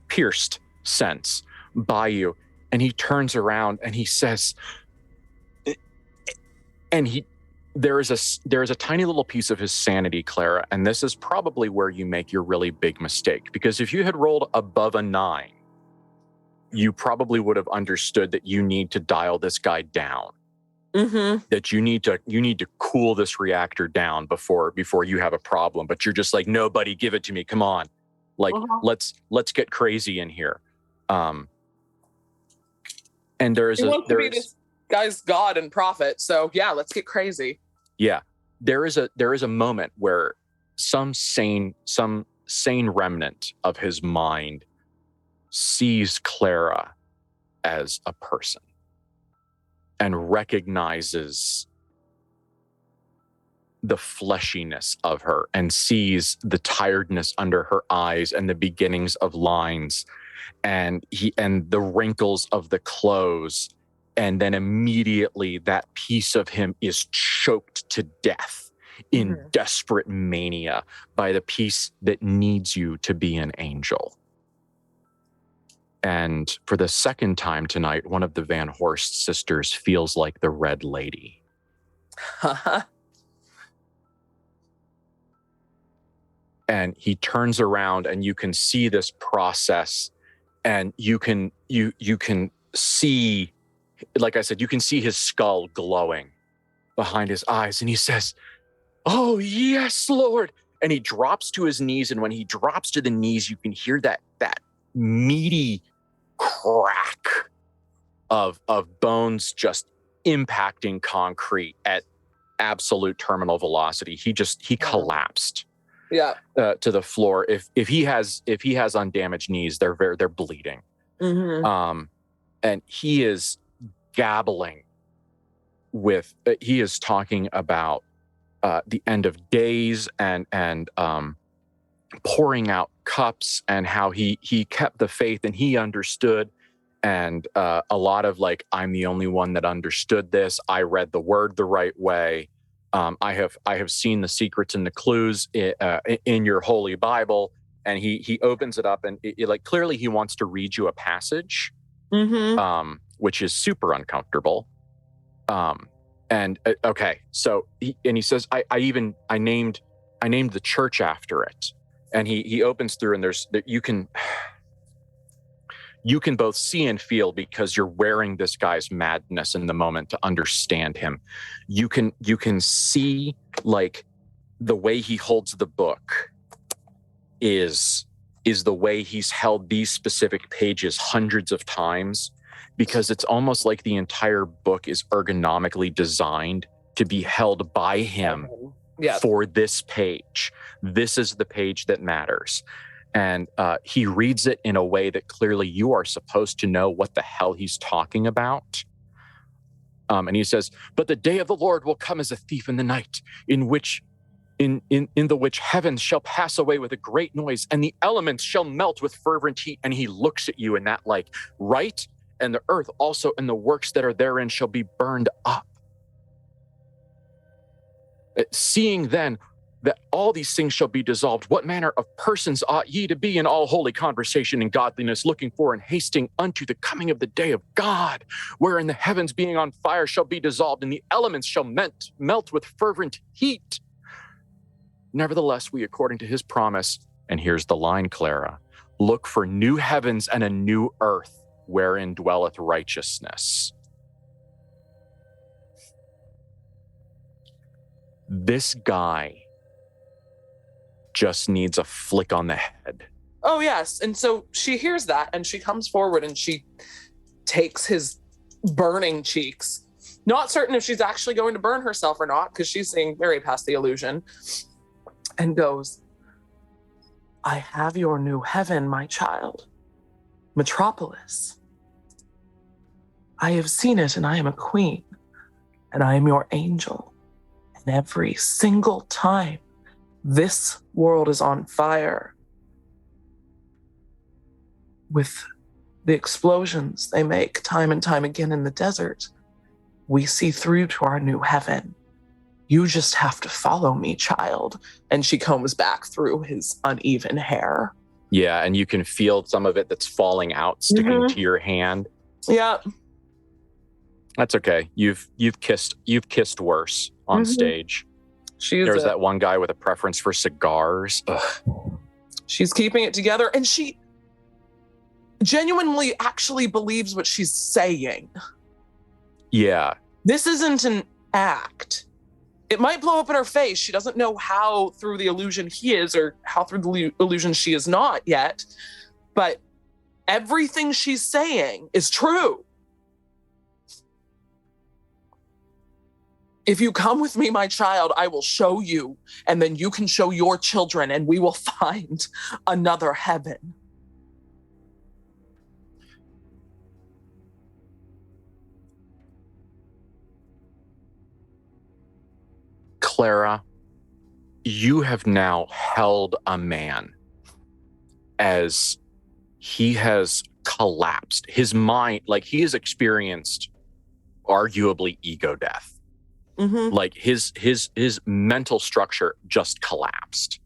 pierced sense by you. And he turns around and he says, there is a tiny little piece of his sanity, Clara, and this is probably where you make your really big mistake. Because if you had rolled above a 9, you probably would have understood that you need to dial this guy down. That you need to cool this reactor down before you have a problem. But you're just like, no, buddy, give it to me. Come on, like let's get crazy in here. And there's this guy's god and prophet. So yeah, let's get crazy. Yeah, there is a moment where some sane remnant of his mind sees Clara as a person and recognizes the fleshiness of her and sees the tiredness under her eyes and the beginnings of lines and the wrinkles of the clothes. And then immediately that piece of him is choked to death in desperate mania by the piece that needs you to be an angel. And for the second time tonight, one of the Van Horst sisters feels like the Red Lady. And he turns around and you can see this process, and you can see, like I said, you can see his skull glowing behind his eyes. And he says, "Oh, yes, Lord." And he drops to his knees. And when he drops to the knees, you can hear that meaty crack of bones just impacting concrete at absolute terminal velocity. He collapsed to the floor. If he has undamaged knees, they're bleeding. And he is gabbling with, he is talking about the end of days and pouring out cups and how he kept the faith and he understood. And a lot of like, I'm the only one that understood this. I read the word the right way. I have seen the secrets and the clues in your holy Bible. And he opens it up and like clearly he wants to read you a passage, which is super uncomfortable. Okay, so he says, I named the church after it. And he opens through, and you can both see and feel, because you're wearing this guy's madness in the moment to understand him. You can see like the way he holds the book is the way he's held these specific pages hundreds of times, because it's almost like the entire book is ergonomically designed to be held by him for this page. This is the page that matters. And he reads it in a way that clearly you are supposed to know what the hell he's talking about. And he says, "But the day of the Lord will come as a thief in the night, in the which heavens shall pass away with a great noise, and the elements shall melt with fervent heat." And he looks at you in that like, right? And the earth also and the works that are therein shall be burned up. Seeing then that all these things shall be dissolved, what manner of persons ought ye to be in all holy conversation and godliness, looking for and hasting unto the coming of the day of God, wherein the heavens being on fire shall be dissolved, and the elements shall melt with fervent heat. Nevertheless, we, according to his promise, and here's the line, Clara, look for new heavens and a new earth, wherein dwelleth righteousness. This guy just needs a flick on the head. Oh, yes. And so she hears that and she comes forward and she takes his burning cheeks. Not certain if she's actually going to burn herself or not, because she's seeing very past the illusion, and goes, "I have your new heaven, my child. Metropolis. I have seen it, and I am a queen, and I am your angel. And every single time This world is on fire with the explosions they make time and time again in the desert. We see through to our new heaven. You just have to follow me, child. And she combs back through his uneven hair. Yeah, and you can feel some of it that's falling out, sticking to your hand. Yeah. That's okay. You've kissed worse on stage. There was that one guy with a preference for cigars. Ugh. She's keeping it together, and she genuinely actually believes what she's saying. Yeah. This isn't an act. It might blow up in her face. She doesn't know how through the illusion he is or how through the illusion she is not yet. But everything she's saying is true. If you come with me, my child, I will show you, and then you can show your children, and we will find another heaven. Clara, you have now held a man as he has collapsed. His mind, like he has experienced arguably ego death. Like his mental structure just collapsed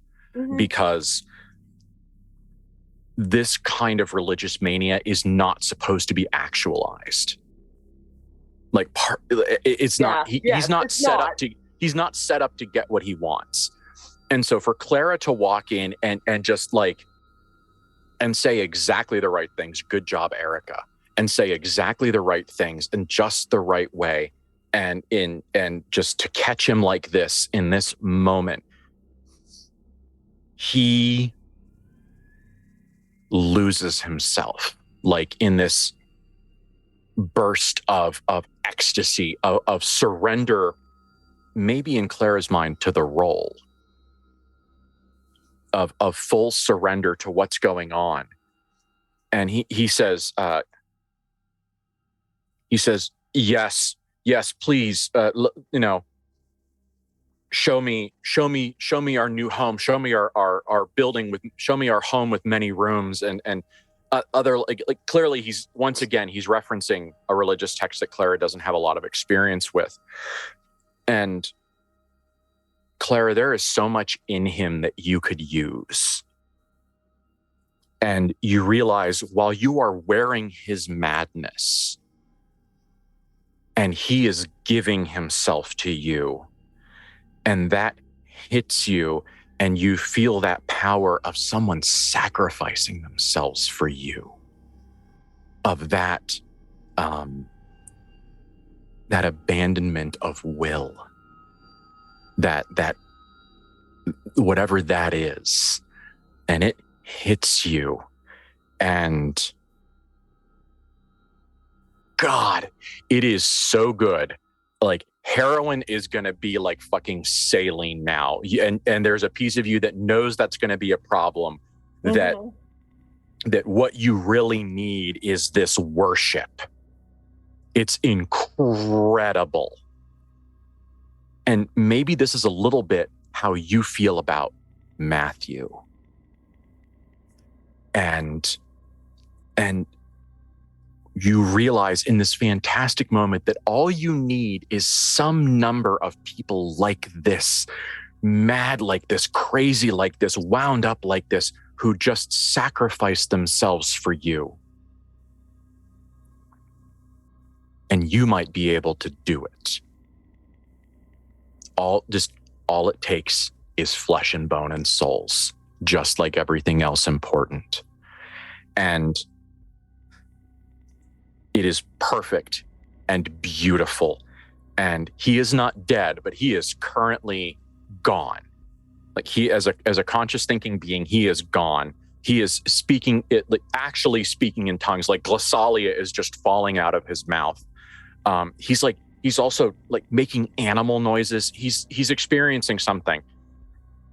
because this kind of religious mania is not supposed to be actualized. Like it's not. He's not set up to. He's not set up to get what he wants. And so for Clara to walk in and just like and say exactly the right things, good job, Erica, and say exactly the right things in just the right way. And just to catch him like this in this moment, he loses himself, like in this burst of ecstasy, of surrender, maybe in Clara's mind to the role, of full surrender to what's going on. And he says, yes, please, show me our new home, show me our building show me our home with many rooms and other like clearly he's referencing a religious text that Clara doesn't have a lot of experience with. And Clara, there is so much in him that you could use. And you realize while you are wearing his madness, and he is giving himself to you, and that hits you, and you feel that power of someone sacrificing themselves for you, of that abandonment of will, that whatever that is, and it hits you, and God, it is so good. Like heroin is going to be like fucking saline now. And there's a piece of you that knows that's going to be a problem, that what you really need is this worship. It's incredible. And maybe this is a little bit how you feel about Matthew. And you realize in this fantastic moment that all you need is some number of people like this, mad like this, crazy like this, wound up like this, who just sacrifice themselves for you. And you might be able to do it. All it takes is flesh and bone and souls, just like everything else important. And it is perfect and beautiful. And he is not dead, but he is currently gone. Like he, as a conscious thinking being, he is gone. He is speaking it, like actually speaking in tongues. Like glossalia is just falling out of his mouth. He's also like making animal noises. He's experiencing something.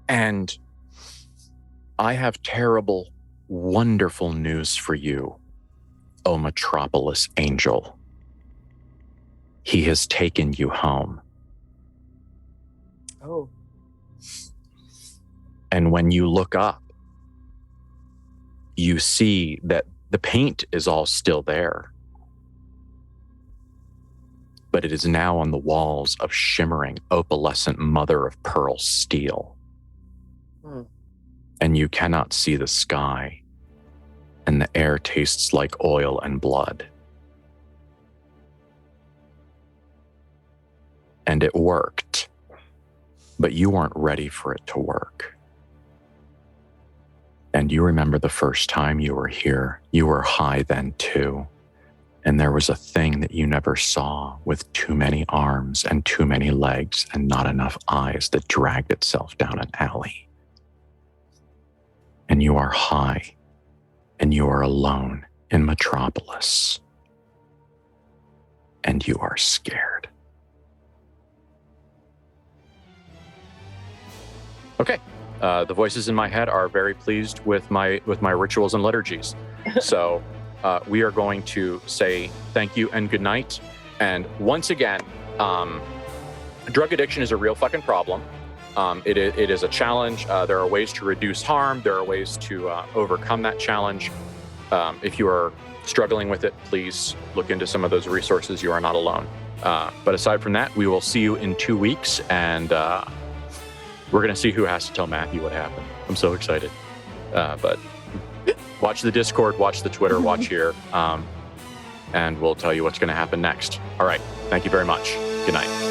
And I have terrible, wonderful news for you, O Metropolis angel. He has taken you home. Oh. And when you look up, you see that the paint is all still there, but it is now on the walls of shimmering, opalescent mother of pearl steel. And you cannot see the sky, and the air tastes like oil and blood. And it worked, but you weren't ready for it to work. And you remember the first time you were here, you were high then too. And there was a thing that you never saw with too many arms and too many legs and not enough eyes that dragged itself down an alley. And you are high, and you are alone in Metropolis. And you are scared. Okay. The voices in my head are very pleased with my rituals and liturgies. So we are going to say thank you and good night. And once again, drug addiction is a real fucking problem. It is a challenge. There are ways to reduce harm. There are ways to overcome that challenge. If you are struggling with it, please look into some of those resources. You are not alone. But aside from that, we will see you in 2 weeks, and we're going to see who has to tell Matthew what happened. I'm so excited. But watch the Discord, watch the Twitter, watch here, and we'll tell you what's going to happen next. All right. Thank you very much. Good night.